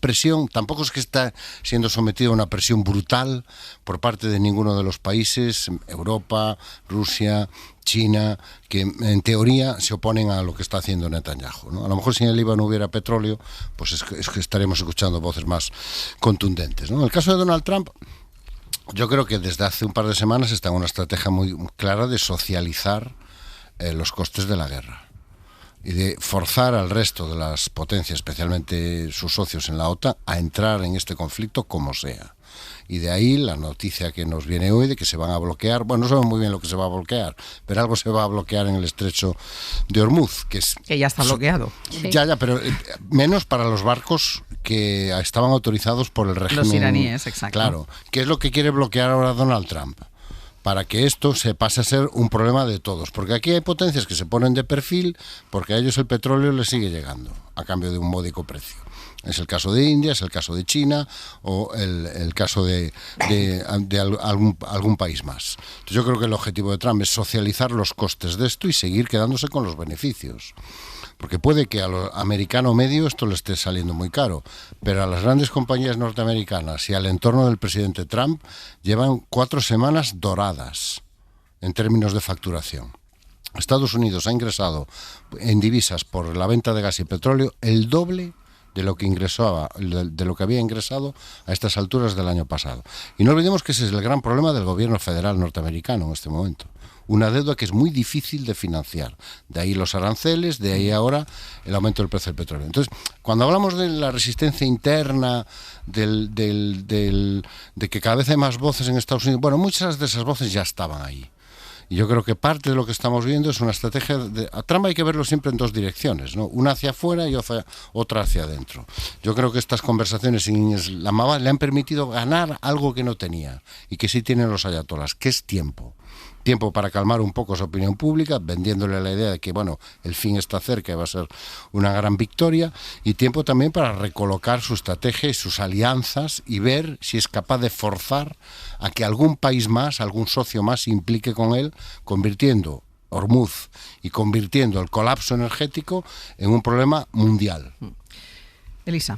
A: tampoco es que está siendo sometido a una presión brutal por parte de ninguno de los países, Europa, Rusia, China, que en teoría se oponen a lo que está haciendo Netanyahu, ¿no? A lo mejor si en el Líbano hubiera petróleo, pues es que estaremos escuchando voces más contundentes, ¿no? En el caso de Donald Trump, yo creo que desde hace un par de semanas está en una estrategia muy clara de socializar los costes de la guerra y de forzar al resto de las potencias, especialmente sus socios en la OTAN, a entrar en este conflicto como sea. Y de ahí la noticia que nos viene hoy de que se van a bloquear, bueno, no sabemos muy bien lo que se va a bloquear, pero algo se va a bloquear en el estrecho de Hormuz, que
C: ya está bloqueado.
A: Sí. Ya, pero menos para los barcos que estaban autorizados por el régimen.
C: Los iraníes, exacto.
A: Claro, ¿qué es lo que quiere bloquear ahora Donald Trump? Para que esto se pase a ser un problema de todos. Porque aquí hay potencias que se ponen de perfil porque a ellos el petróleo les sigue llegando a cambio de un módico precio. Es el caso de India, es el caso de China o el caso de algún país más. Entonces yo creo que el objetivo de Trump es socializar los costes de esto y seguir quedándose con los beneficios. Porque puede que a lo americano medio esto le esté saliendo muy caro, pero a las grandes compañías norteamericanas y al entorno del presidente Trump llevan 4 semanas doradas en términos de facturación. Estados Unidos ha ingresado en divisas por la venta de gas y petróleo el doble de lo que había ingresado a estas alturas del año pasado. Y no olvidemos que ese es el gran problema del gobierno federal norteamericano en este momento. Una deuda que es muy difícil de financiar. De ahí los aranceles, de ahí ahora el aumento del precio del petróleo. Entonces, cuando hablamos de la resistencia interna, de que cada vez hay más voces en Estados Unidos, bueno, muchas de esas voces ya estaban ahí. Y yo creo que parte de lo que estamos viendo es una estrategia a Trump hay que verlo siempre en 2 direcciones, ¿no? Una hacia afuera y otra hacia adentro. Yo creo que estas conversaciones en Islamabad le han permitido ganar algo que no tenía y que sí tienen los ayatolás, que es tiempo. Tiempo para calmar un poco su opinión pública, vendiéndole la idea de que, bueno, el fin está cerca y va a ser una gran victoria, y tiempo también para recolocar su estrategia y sus alianzas y ver si es capaz de forzar a que algún país más, algún socio más se implique con él, convirtiendo Hormuz y convirtiendo el colapso energético en un problema mundial.
C: Elisa.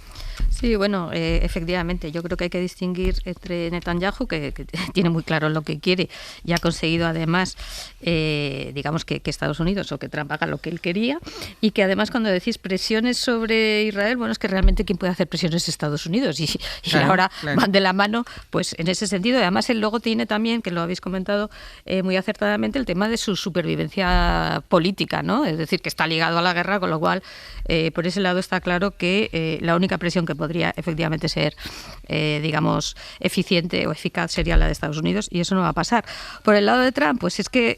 D: Sí, bueno, efectivamente, yo creo que hay que distinguir entre Netanyahu, que tiene muy claro lo que quiere y ha conseguido además, digamos, que Estados Unidos o que Trump haga lo que él quería, y que además cuando decís presiones sobre Israel, bueno, es que realmente quien puede hacer presiones es Estados Unidos y claro, ahora van de la mano, pues en ese sentido. Y además él luego tiene también, que lo habéis comentado muy acertadamente, el tema de su supervivencia política, ¿no? Es decir, que está ligado a la guerra, con lo cual por ese lado está claro que la única presión que podría efectivamente ser, digamos, eficiente o eficaz sería la de Estados Unidos, y eso no va a pasar. Por el lado de Trump, pues es que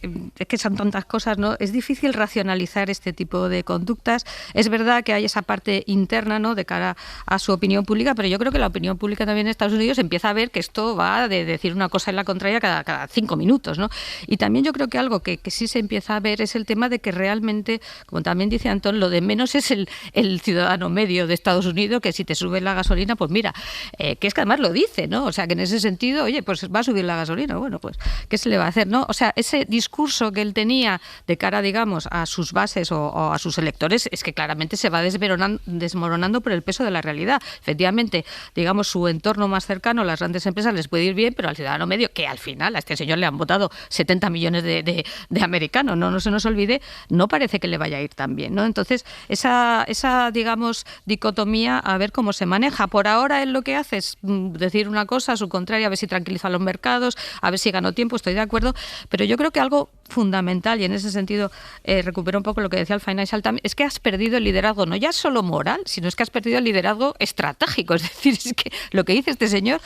D: son tantas cosas, ¿no? Es difícil racionalizar este tipo de conductas. Es verdad que hay esa parte interna, ¿no?, de cara a su opinión pública, pero yo creo que la opinión pública también en Estados Unidos empieza a ver que esto va de decir una cosa en la contraria cada 5 minutos, ¿no? Y también yo creo que algo que sí se empieza a ver es el tema de que realmente, como también dice Antón, lo de menos es el ciudadano medio de Estados Unidos, que si te sube la gasolina, pues mira, que es que además lo dice, ¿no? O sea, que en ese sentido, oye, pues va a subir la gasolina, bueno, pues, ¿qué se le va a hacer, no? O sea, ese discurso que él tenía de cara, digamos, a sus bases o a sus electores, es que claramente se va desmoronando por el peso de la realidad. Efectivamente, digamos, su entorno más cercano, las grandes empresas, les puede ir bien, pero al ciudadano medio, que al final a este señor le han votado 70 millones de americanos, no se nos olvide, no parece que le vaya a ir tan bien, ¿no? Entonces, esa digamos, dicotomía, a ver cómo se maneja. Por ahora él lo que hace es decir una cosa, su contraria, a ver si tranquiliza a los mercados, a ver si ganó tiempo, estoy de acuerdo, pero yo creo que algo fundamental, y en ese sentido recupero un poco lo que decía el Financial Times, es que has perdido el liderazgo, no ya solo moral, sino es que has perdido el liderazgo estratégico. Es decir, es que lo que dice este señor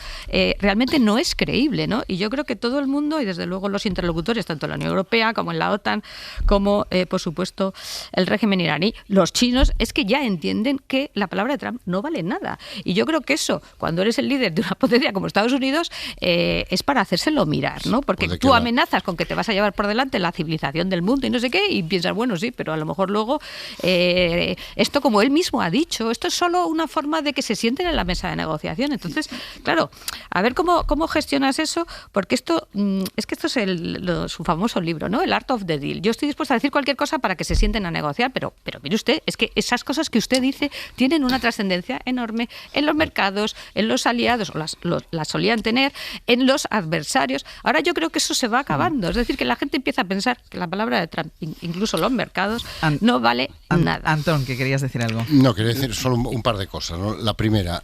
D: realmente no es creíble, ¿no? Y yo creo que todo el mundo, y desde luego los interlocutores, tanto en la Unión Europea como en la OTAN, como por supuesto el régimen iraní, los chinos, es que ya entienden que la palabra de Trump no vale nada. nada. Y yo creo que eso, cuando eres el líder de una potencia como Estados Unidos, es para hacérselo mirar, ¿no? Porque tú amenazas con que te vas a llevar por delante la civilización del mundo y no sé qué, y piensas, bueno, sí, pero a lo mejor luego esto, como él mismo ha dicho, esto es solo una forma de que se sienten en la mesa de negociación. Entonces, claro, a ver cómo gestionas eso, porque esto es su famoso libro, ¿no? El Art of the Deal. Yo estoy dispuesta a decir cualquier cosa para que se sienten a negociar, pero mire usted, es que esas cosas que usted dice tienen una trascendencia enorme en los mercados, en los aliados, o las solían tener, en los adversarios. Ahora yo creo que eso se va acabando. Es decir, que la gente empieza a pensar que la palabra de Trump, incluso los mercados, no vale nada.
C: Antón, ¿que querías decir algo?
A: No, quería decir solo un par de cosas, ¿no? La primera,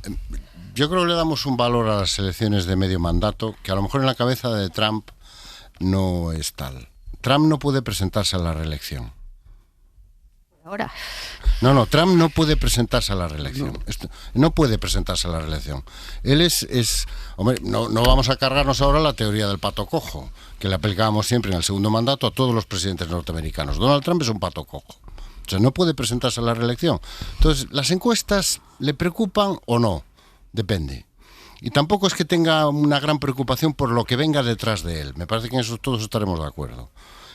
A: yo creo que le damos un valor a las elecciones de medio mandato que a lo mejor en la cabeza de Trump no es tal. Trump no puede presentarse a la reelección.
D: Ahora.
A: No, Trump no puede presentarse a la reelección. No puede presentarse a la reelección. Él hombre, no vamos a cargarnos ahora la teoría del pato cojo, que le aplicábamos siempre en el segundo mandato a todos los presidentes norteamericanos. Donald Trump es un pato cojo. O sea, no puede presentarse a la reelección. Entonces, ¿las encuestas le preocupan o no? Depende. Y tampoco es que tenga una gran preocupación por lo que venga detrás de él. Me parece que en eso todos estaremos de acuerdo.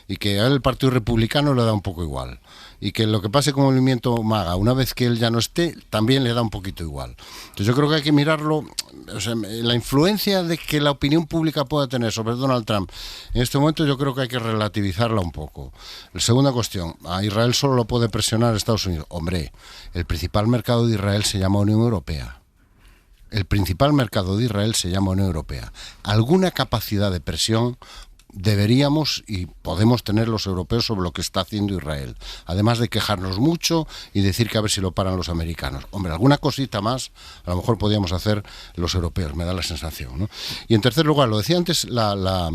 A: Y que a él el Partido Republicano le da un poco igual. Y que lo que pase con el movimiento MAGA, una vez que él ya no esté, también le da un poquito igual. Entonces yo creo que hay que mirarlo, o sea, la influencia de que la opinión pública pueda tener sobre Donald Trump en este momento, yo creo que hay que relativizarla un poco. La segunda cuestión, a Israel solo lo puede presionar Estados Unidos. Hombre, el principal mercado de Israel se llama Unión Europea. El principal mercado de Israel se llama Unión Europea. Alguna capacidad de presión deberíamos y podemos tener los europeos sobre lo que está haciendo Israel, además de quejarnos mucho y decir que a ver si lo paran los americanos. Hombre, alguna cosita más a lo mejor podíamos hacer los europeos, me da la sensación, ¿no? Y en tercer lugar, lo decía antes la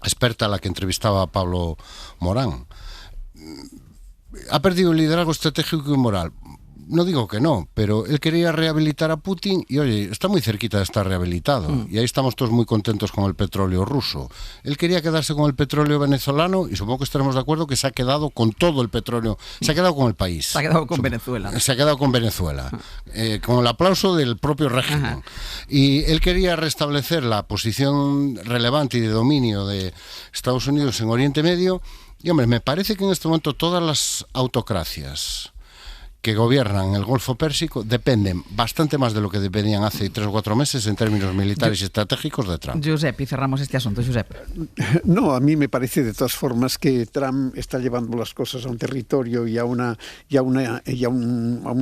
A: experta a la que entrevistaba a Pablo Morán, ha perdido el liderazgo estratégico y moral. No digo que no, pero él quería rehabilitar a Putin y, oye, está muy cerquita de estar rehabilitado. Y ahí estamos todos muy contentos con el petróleo ruso. Él quería quedarse con el petróleo venezolano y supongo que estaremos de acuerdo que se ha quedado con todo el petróleo. Se ha quedado con el país.
C: Se ha quedado con Venezuela.
A: Se ha quedado con Venezuela. Con el aplauso del propio régimen. Ajá. Y él quería restablecer la posición relevante y de dominio de Estados Unidos en Oriente Medio. Y, hombre, me parece que en este momento todas las autocracias que gobiernan el Golfo Pérsico dependen bastante más de lo que dependían hace 3 o 4 meses en términos militares y estratégicos de Trump.
C: Josep, y cerramos este asunto. Josep.
E: No, a mí me parece de todas formas que Trump está llevando las cosas a un territorio y a una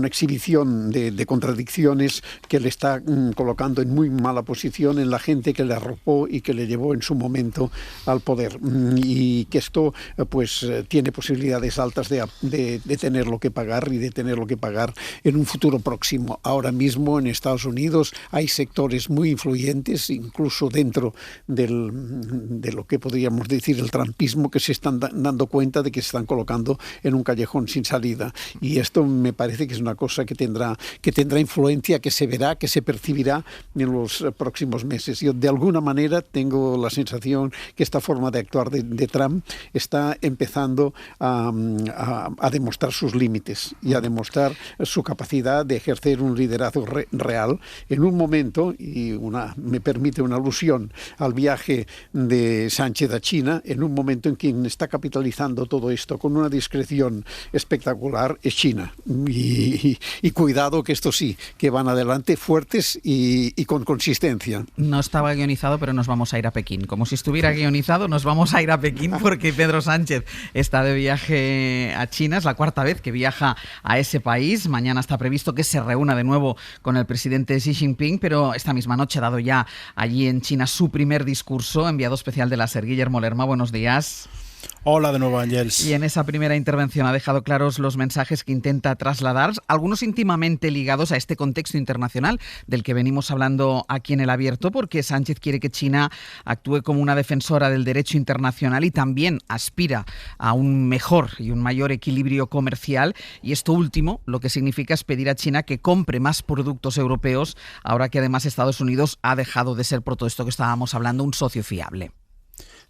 E: exhibición de contradicciones que le está colocando en muy mala posición en la gente que le arropó y que le llevó en su momento al poder. Y que esto pues tiene posibilidades altas de tener lo que pagar y de tener lo que pagar en un futuro próximo. Ahora mismo en Estados Unidos hay sectores muy influyentes, incluso dentro de lo que podríamos decir el trumpismo, que se están dando cuenta de que se están colocando en un callejón sin salida. Y esto me parece que es una cosa que tendrá influencia, que se verá, que se percibirá en los próximos meses. Yo de alguna manera tengo la sensación que esta forma de actuar de Trump está empezando a demostrar sus límites y a demostrar su capacidad de ejercer un liderazgo real en un momento, y me permite una alusión al viaje de Sánchez a China, en un momento en quien está capitalizando todo esto con una discreción espectacular es China. Y cuidado que esto sí, que van adelante fuertes y con consistencia.
C: No estaba guionizado, pero nos vamos a ir a Pekín. Como si estuviera guionizado, nos vamos a ir a Pekín porque Pedro Sánchez está de viaje a China. Es la 4ª vez que viaja a ese país. Mañana está previsto que se reúna de nuevo con el presidente Xi Jinping, pero esta misma noche ha dado ya allí en China su primer discurso. Enviado especial de la SER, Guillermo Lerma, buenos días.
Q: Hola de nuevo, Ángels.
C: Y en esa primera intervención ha dejado claros los mensajes que intenta trasladar, algunos íntimamente ligados a este contexto internacional del que venimos hablando aquí en El Abierto, porque Sánchez quiere que China actúe como una defensora del derecho internacional y también aspira a un mejor y un mayor equilibrio comercial. Y esto último lo que significa es pedir a China que compre más productos europeos, ahora que además Estados Unidos ha dejado de ser, por todo esto que estábamos hablando, un socio fiable.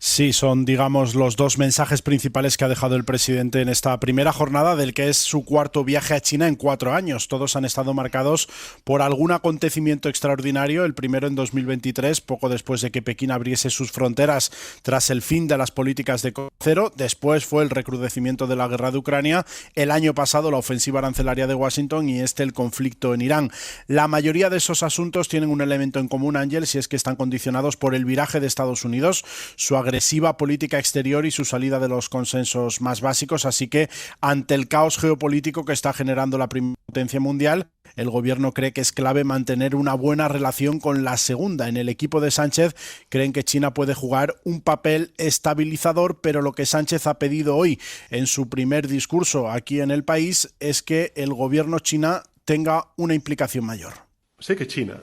Q: Sí, son, digamos, los dos mensajes principales que ha dejado el presidente en esta primera jornada del que es su cuarto viaje a China en 4 años. Todos han estado marcados por algún acontecimiento extraordinario, el primero en 2023, poco después de que Pekín abriese sus fronteras tras el fin de las políticas de COVID cero. Después fue el recrudecimiento de la guerra de Ucrania, el año pasado la ofensiva arancelaria de Washington y el conflicto en Irán. La mayoría de esos asuntos tienen un elemento en común, Ángel, si es que están condicionados por el viraje de Estados Unidos, su agresiva política exterior y su salida de los consensos más básicos. Así que ante el caos geopolítico que está generando la primera potencia mundial, el gobierno cree que es clave mantener una buena relación con la segunda. En el equipo de Sánchez creen que China puede jugar un papel estabilizador, pero lo que Sánchez ha pedido hoy en su primer discurso aquí en el país es que el gobierno chino tenga una implicación mayor.
R: Sé que China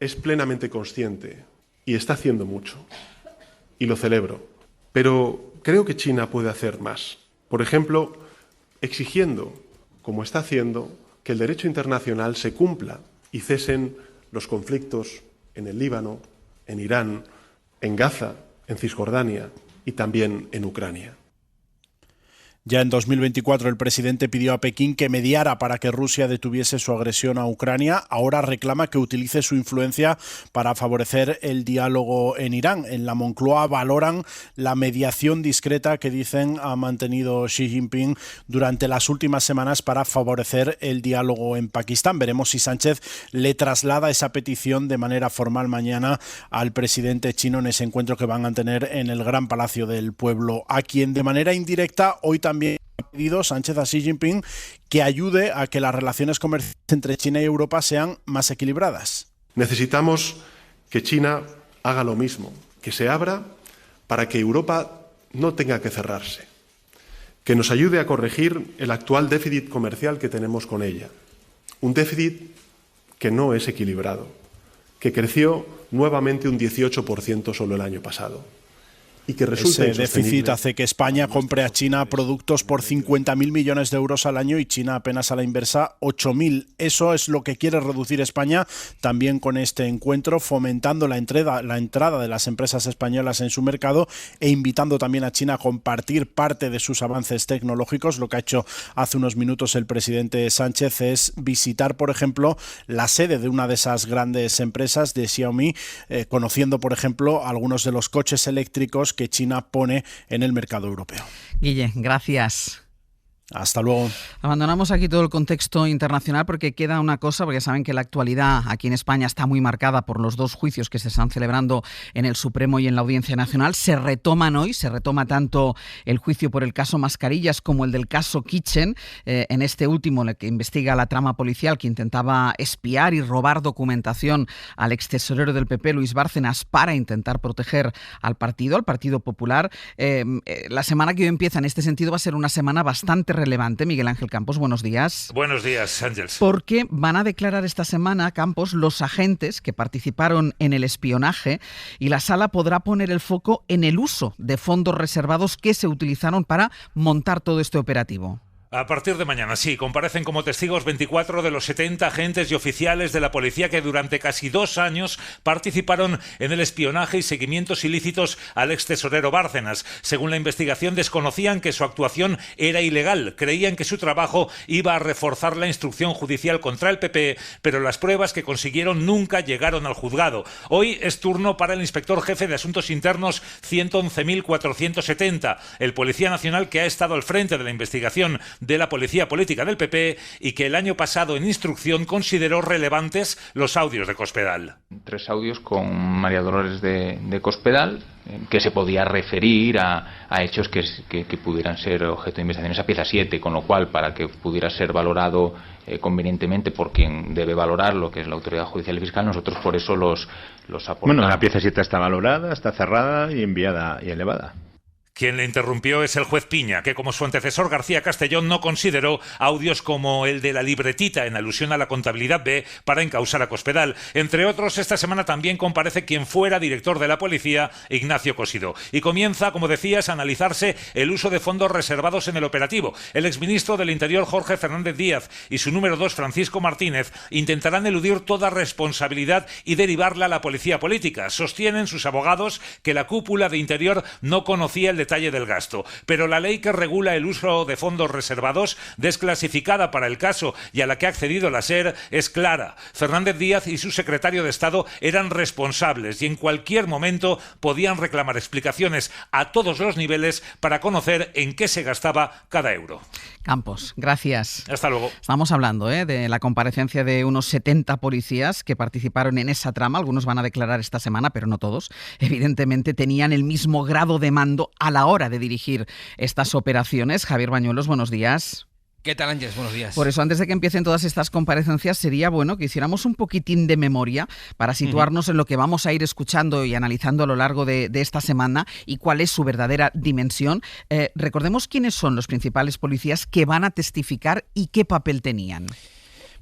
R: es plenamente consciente y está haciendo mucho, y lo celebro, pero creo que China puede hacer más. Por ejemplo, exigiendo, como está haciendo, que el derecho internacional se cumpla y cesen los conflictos en el Líbano, en Irán, en Gaza, en Cisjordania y también en Ucrania.
Q: Ya en 2024 el presidente pidió a Pekín que mediara para que Rusia detuviese su agresión a Ucrania. Ahora reclama que utilice su influencia para favorecer el diálogo en Irán. En la Moncloa valoran la mediación discreta que dicen ha mantenido Xi Jinping durante las últimas semanas para favorecer el diálogo en Pakistán. Veremos si Sánchez le traslada esa petición de manera formal mañana al presidente chino en ese encuentro que van a tener en el Gran Palacio del Pueblo, a quien de manera indirecta hoy también ha pedido Sánchez a Xi Jinping que ayude a que las relaciones comerciales entre China y Europa sean más equilibradas.
R: Necesitamos que China haga lo mismo, que se abra para que Europa no tenga que cerrarse, que nos ayude a corregir el actual déficit comercial que tenemos con ella. Un déficit que no es equilibrado, que creció nuevamente un 18% solo el año pasado. Y que
Q: ese déficit hace que España compre a China productos por 50.000 millones de euros al año y China apenas a la inversa 8.000. Eso es lo que quiere reducir España también con este encuentro, fomentando la entrada de las empresas españolas en su mercado e invitando también a China a compartir parte de sus avances tecnológicos. Lo que ha hecho hace unos minutos el presidente Sánchez es visitar, por ejemplo, la sede de una de esas grandes empresas de Xiaomi, conociendo, por ejemplo, algunos de los coches eléctricos que China pone en el mercado europeo.
C: Guille, gracias.
Q: Hasta luego.
C: Abandonamos aquí todo el contexto internacional porque queda una cosa, porque saben que la actualidad aquí en España está muy marcada por los dos juicios que se están celebrando en el Supremo y en la Audiencia Nacional. Se retoman hoy, se retoma tanto el juicio por el caso Mascarillas como el del caso Kitchen. En este último, en el que investiga la trama policial que intentaba espiar y robar documentación al extesorero del PP, Luis Bárcenas, para intentar proteger al Partido Popular. La semana que hoy empieza en este sentido va a ser una semana bastante relevante. Miguel Ángel Campos, buenos días.
S: Buenos días, Ángels.
C: Porque van a declarar esta semana, Campos, los agentes que participaron en el espionaje y la sala podrá poner el foco en el uso de fondos reservados que se utilizaron para montar todo este operativo.
S: A partir de mañana, sí, comparecen como testigos 24 de los 70 agentes y oficiales de la policía que durante casi 2 años participaron en el espionaje y seguimientos ilícitos al extesorero Bárcenas. Según la investigación, desconocían que su actuación era ilegal, creían que su trabajo iba a reforzar la instrucción judicial contra el PP, pero las pruebas que consiguieron nunca llegaron al juzgado. Hoy es turno para el inspector jefe de Asuntos Internos 111.470, el policía nacional que ha estado al frente de la investigación de la policía política del PP y que el año pasado en instrucción consideró relevantes los audios de Cospedal.
T: 3 audios con María Dolores de Cospedal que se podía referir a hechos que pudieran ser objeto de investigación. Esa pieza 7, con lo cual, para que pudiera ser valorado convenientemente por quien debe valorarlo, que es la autoridad judicial y fiscal, nosotros por eso los aportamos.
U: Bueno, la pieza 7 está valorada, está cerrada y enviada y elevada.
S: Quien le interrumpió es el juez Piña, que como su antecesor García Castellón no consideró audios como el de la libretita en alusión a la contabilidad B para encausar a Cospedal. Entre otros, esta semana también comparece quien fuera director de la policía, Ignacio Cosido. Y comienza, como decías, a analizarse el uso de fondos reservados en el operativo. El exministro del Interior, Jorge Fernández Díaz, y su número 2, Francisco Martínez, intentarán eludir toda responsabilidad y derivarla a la policía política. Sostienen sus abogados que la cúpula de Interior no conocía el detalle del gasto, pero la ley que regula el uso de fondos reservados, desclasificada para el caso y a la que ha accedido la SER, es clara. Fernández Díaz y su secretario de Estado eran responsables y en cualquier momento podían reclamar explicaciones a todos los niveles para conocer en qué se gastaba cada euro.
C: Campos, gracias.
S: Hasta luego.
C: Estamos hablando de la comparecencia de unos 70 policías que participaron en esa trama. Algunos van a declarar esta semana, pero no todos. Evidentemente tenían el mismo grado de mando a la hora de dirigir estas operaciones. Javier Bañuelos, buenos días.
U: ¿Qué tal, Ángeles? Buenos días.
C: Por eso, antes de que empiecen todas estas comparecencias, sería bueno que hiciéramos un poquitín de memoria para situarnos en lo que vamos a ir escuchando y analizando a lo largo de esta semana y cuál es su verdadera dimensión. Recordemos quiénes son los principales policías que van a testificar y qué papel tenían.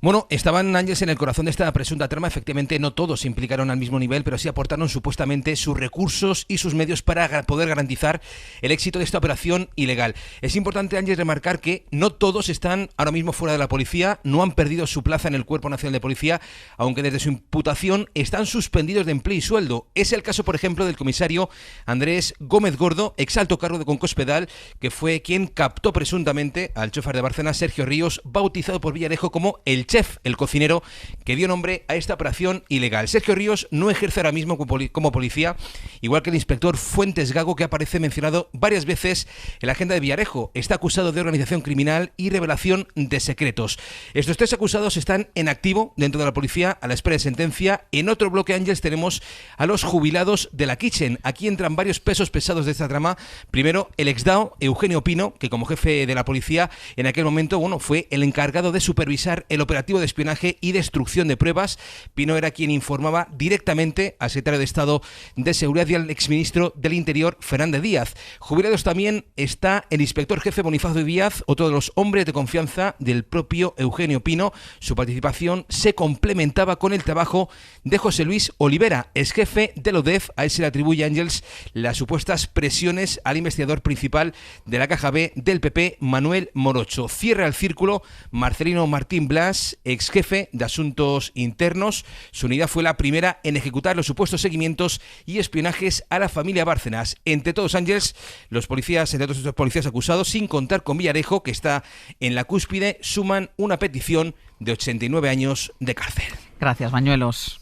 U: Bueno, estaban, Ángeles, en el corazón de esta presunta trama. Efectivamente, no todos se implicaron al mismo nivel, pero sí aportaron supuestamente sus recursos y sus medios para poder garantizar el éxito de esta operación ilegal. Es importante, Ángeles, remarcar que no todos están ahora mismo fuera de la policía, no han perdido su plaza en el Cuerpo Nacional de Policía, aunque desde su imputación están suspendidos de empleo y sueldo. Es el caso, por ejemplo, del comisario Andrés Gómez Gordo, ex alto cargo de Cospedal, que fue quien captó presuntamente al chofer de Bárcenas, Sergio Ríos, bautizado por Villarejo como el chef, el cocinero, que dio nombre a esta operación ilegal. Sergio Ríos no ejerce ahora mismo como policía, igual que el inspector Fuentes Gago, que aparece mencionado varias veces en la agenda de Villarejo. Está acusado de organización criminal y revelación de secretos. Estos tres acusados están en activo dentro de la policía a la espera de sentencia. En otro bloque, Ángeles, tenemos a los jubilados de la Kitchen. Aquí entran varios pesos pesados de esta trama. Primero, el exdao Eugenio Pino, que como jefe de la policía en aquel momento, fue el encargado de supervisar el operativo de espionaje y destrucción de pruebas. Pino era quien informaba directamente al secretario de Estado de Seguridad y al exministro del Interior, Fernández Díaz. Jubilados también está el inspector jefe Bonifacio Díaz, otro de los hombres de confianza del propio Eugenio Pino. Su participación se complementaba con el trabajo de José Luis Olivera, ex jefe de la ODEF. A él se le atribuye, Ángeles, las supuestas presiones al investigador principal de la Caja B del PP, Manuel Morocho. Cierra el círculo Marcelino Martín Blas, ex jefe de Asuntos Internos. Su unidad fue la primera en ejecutar los supuestos seguimientos y espionajes a la familia Bárcenas. Entre todos, Ángeles, los policías, entre todos estos policías acusados, sin contar con Villarejo, que está en la cúspide, suman una petición de 89 años de cárcel.
C: Gracias, Bañuelos.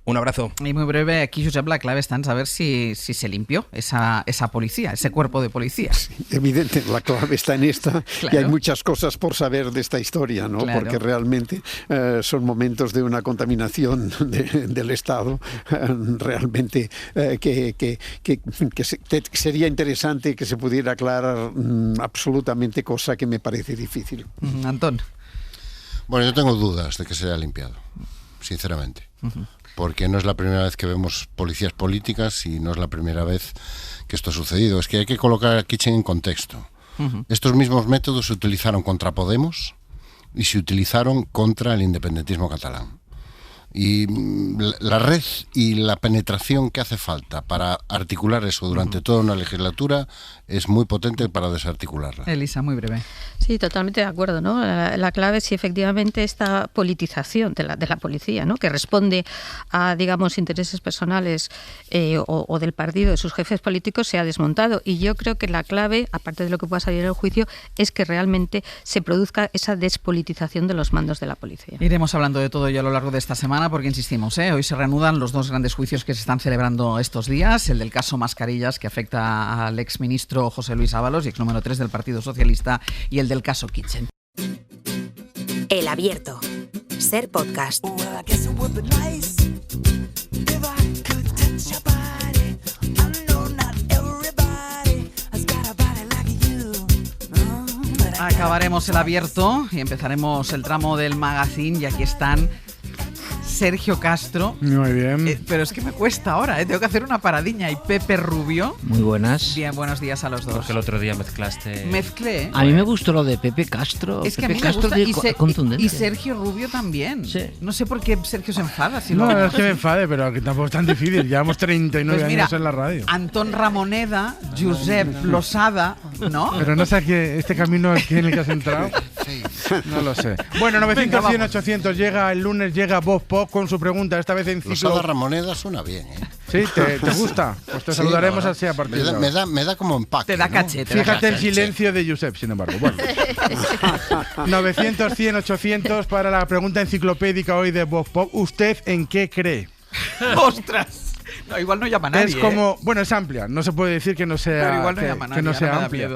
U: Un abrazo.
C: Y muy breve, aquí, Josep, la clave está en saber si se limpió esa policía, ese cuerpo de policía.
E: Sí, evidente, la clave está en esta, claro. Y hay muchas cosas por saber de esta historia, ¿no? Claro. Porque realmente son momentos de una contaminación del Estado realmente que sería interesante que se pudiera aclarar absolutamente, cosa que me parece difícil.
C: Antón.
A: Bueno, yo tengo dudas de que se haya limpiado, sinceramente. Porque no es la primera vez que vemos policías políticas y no es la primera vez que esto ha sucedido. Es que hay que colocar a Kitchen en contexto. Estos mismos métodos se utilizaron contra Podemos y se utilizaron contra el independentismo catalán. Y la red y la penetración que hace falta para articular eso durante toda una legislatura es muy potente para desarticularla.
C: Elisa, muy breve.
D: Sí, totalmente de acuerdo, ¿no? La clave es si efectivamente esta politización de la policía, ¿no? Que responde a, digamos, intereses personales o del partido de sus jefes políticos, se ha desmontado. Y yo creo que la clave, aparte de lo que pueda salir en el juicio, es que realmente se produzca esa despolitización de los mandos de la policía.
C: Iremos hablando de todo ello a lo largo de esta semana, porque insistimos, hoy se reanudan los dos grandes juicios que se están celebrando estos días, el del caso Mascarillas, que afecta al exministro José Luis Ábalos y ex número 3 del Partido Socialista, y el del caso Kitchen.
I: El Abierto, SER Podcast.
C: Acabaremos el Abierto y empezaremos el tramo del magazine, y aquí están Sergio Castro.
B: Muy bien.
C: Pero es que me cuesta ahora, tengo que hacer una paradiña. Y Pepe Rubio.
V: Muy buenas.
C: Bien, buenos días a los dos.
W: Porque el otro día mezclaste...
C: Mezclé.
V: A mí me gustó lo de Pepe Castro.
C: Es que
V: Pepe
C: a mí
V: Castro
C: me gusta
V: contundente.
C: y Sergio Rubio también.
V: Sí.
C: No sé por qué Sergio se enfada. Si
B: no es que me enfade, pero que tampoco es tan difícil. Llevamos 39
C: pues mira,
B: años en la radio.
C: Antón Ramoneda, Josep Losada, ¿no?
B: Pero no sé a qué, este camino en el que has entrado. No lo sé. Bueno, 900, 100, 800 llega el lunes, llega Bob Pop con su pregunta, esta vez en ciclo.
A: Losada Ramoneda suena bien, ¿eh?
B: ¿Sí? ¿Te gusta? Pues te saludaremos así a partir de ahora.
A: Me da como empaque.
C: Te da caché.
B: Fíjate el silencio de Josep, sin embargo. Bueno. 900, 100, 800 para la pregunta enciclopédica hoy de Bob Pop. ¿Usted en qué cree?
C: ¡Ostras! No, igual no llama a nadie.
B: Es como, bueno, es amplia. No se puede decir que no sea,
C: pero igual no llama a nadie,
B: que no sea amplia.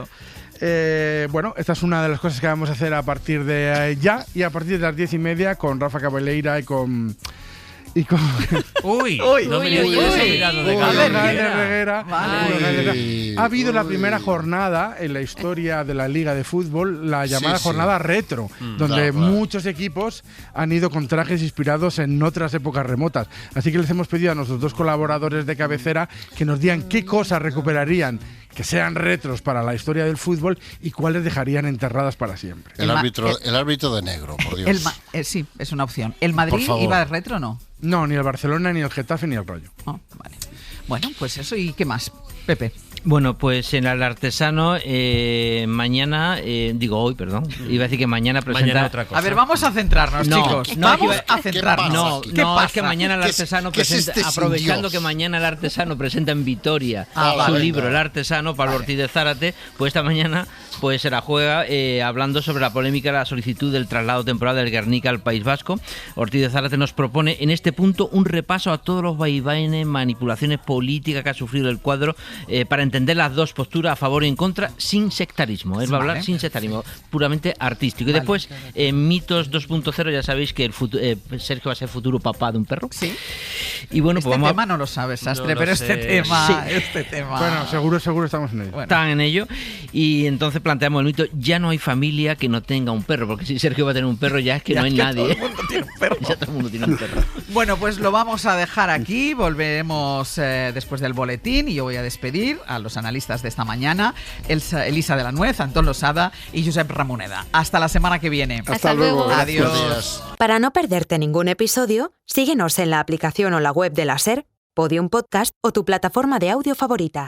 B: Bueno, esta es una de las cosas que vamos a hacer a partir de ya y a partir de las 10:30 con Rafa Cabeleira y con...
W: Uy, no me
B: uy,
W: Reguera.
B: Vale. Ha habido la primera jornada en la historia de la Liga de Fútbol, la llamada jornada retro, donde muchos equipos han ido con trajes inspirados en otras épocas remotas. Así que les hemos pedido a nuestros dos colaboradores de cabecera que nos digan qué cosas recuperarían que sean retros para la historia del fútbol y cuáles dejarían enterradas para siempre.
A: El árbitro de negro, por Dios.
C: Sí, es una opción. ¿El Madrid iba de retro o no?
B: No, ni el Barcelona, ni el Getafe, ni el Rayo.
C: Oh, vale. Bueno, pues eso. ¿Y qué más, Pepe?
V: Bueno, pues en el Artesano mañana, hoy, perdón, iba a decir que mañana presenta
W: otra cosa.
C: A ver, vamos a centrarnos, chicos. Vamos a centrarnos.
V: Es que mañana el Artesano presenta, aprovechando que mañana el Artesano presenta en Vitoria su libro El Artesano, Pablo Ortiz de Zárate, pues esta mañana pues se la juega hablando sobre la polémica de la solicitud del traslado temporal del Guernica al País Vasco. Ortiz de Zárate nos propone en este punto un repaso a todos los vaivenes, manipulaciones políticas que ha sufrido el cuadro para entender las dos posturas a favor y en contra sin sectarismo. Él va a hablar sin sectarismo, puramente artístico. Y después, Mitos 2.0, ya sabéis que Sergio va a ser futuro papá de un perro.
C: Sí.
V: Y bueno,
C: este
V: pues vamos
C: tema no lo sabes, Sastre,
W: no
C: pero
W: sé.
C: este tema...
B: Bueno, seguro estamos en ello.
V: Bueno. Están en ello. Y entonces planteamos el mito, ya no hay familia que no tenga un perro, porque si Sergio va a tener un perro ya es que no hay nadie.
C: Todo el mundo tiene un perro.
V: Ya todo el mundo tiene un perro.
C: Bueno, pues lo vamos a dejar aquí, volveremos después del boletín y yo voy a despedir a los analistas de esta mañana, Elisa de la Nuez, Antón Losada y Josep Ramoneda. Hasta la semana que viene.
I: Hasta luego.
C: Adiós.
I: Para no perderte ningún episodio, síguenos en la aplicación o la web de la SER, Podium Podcast o tu plataforma de audio favorita.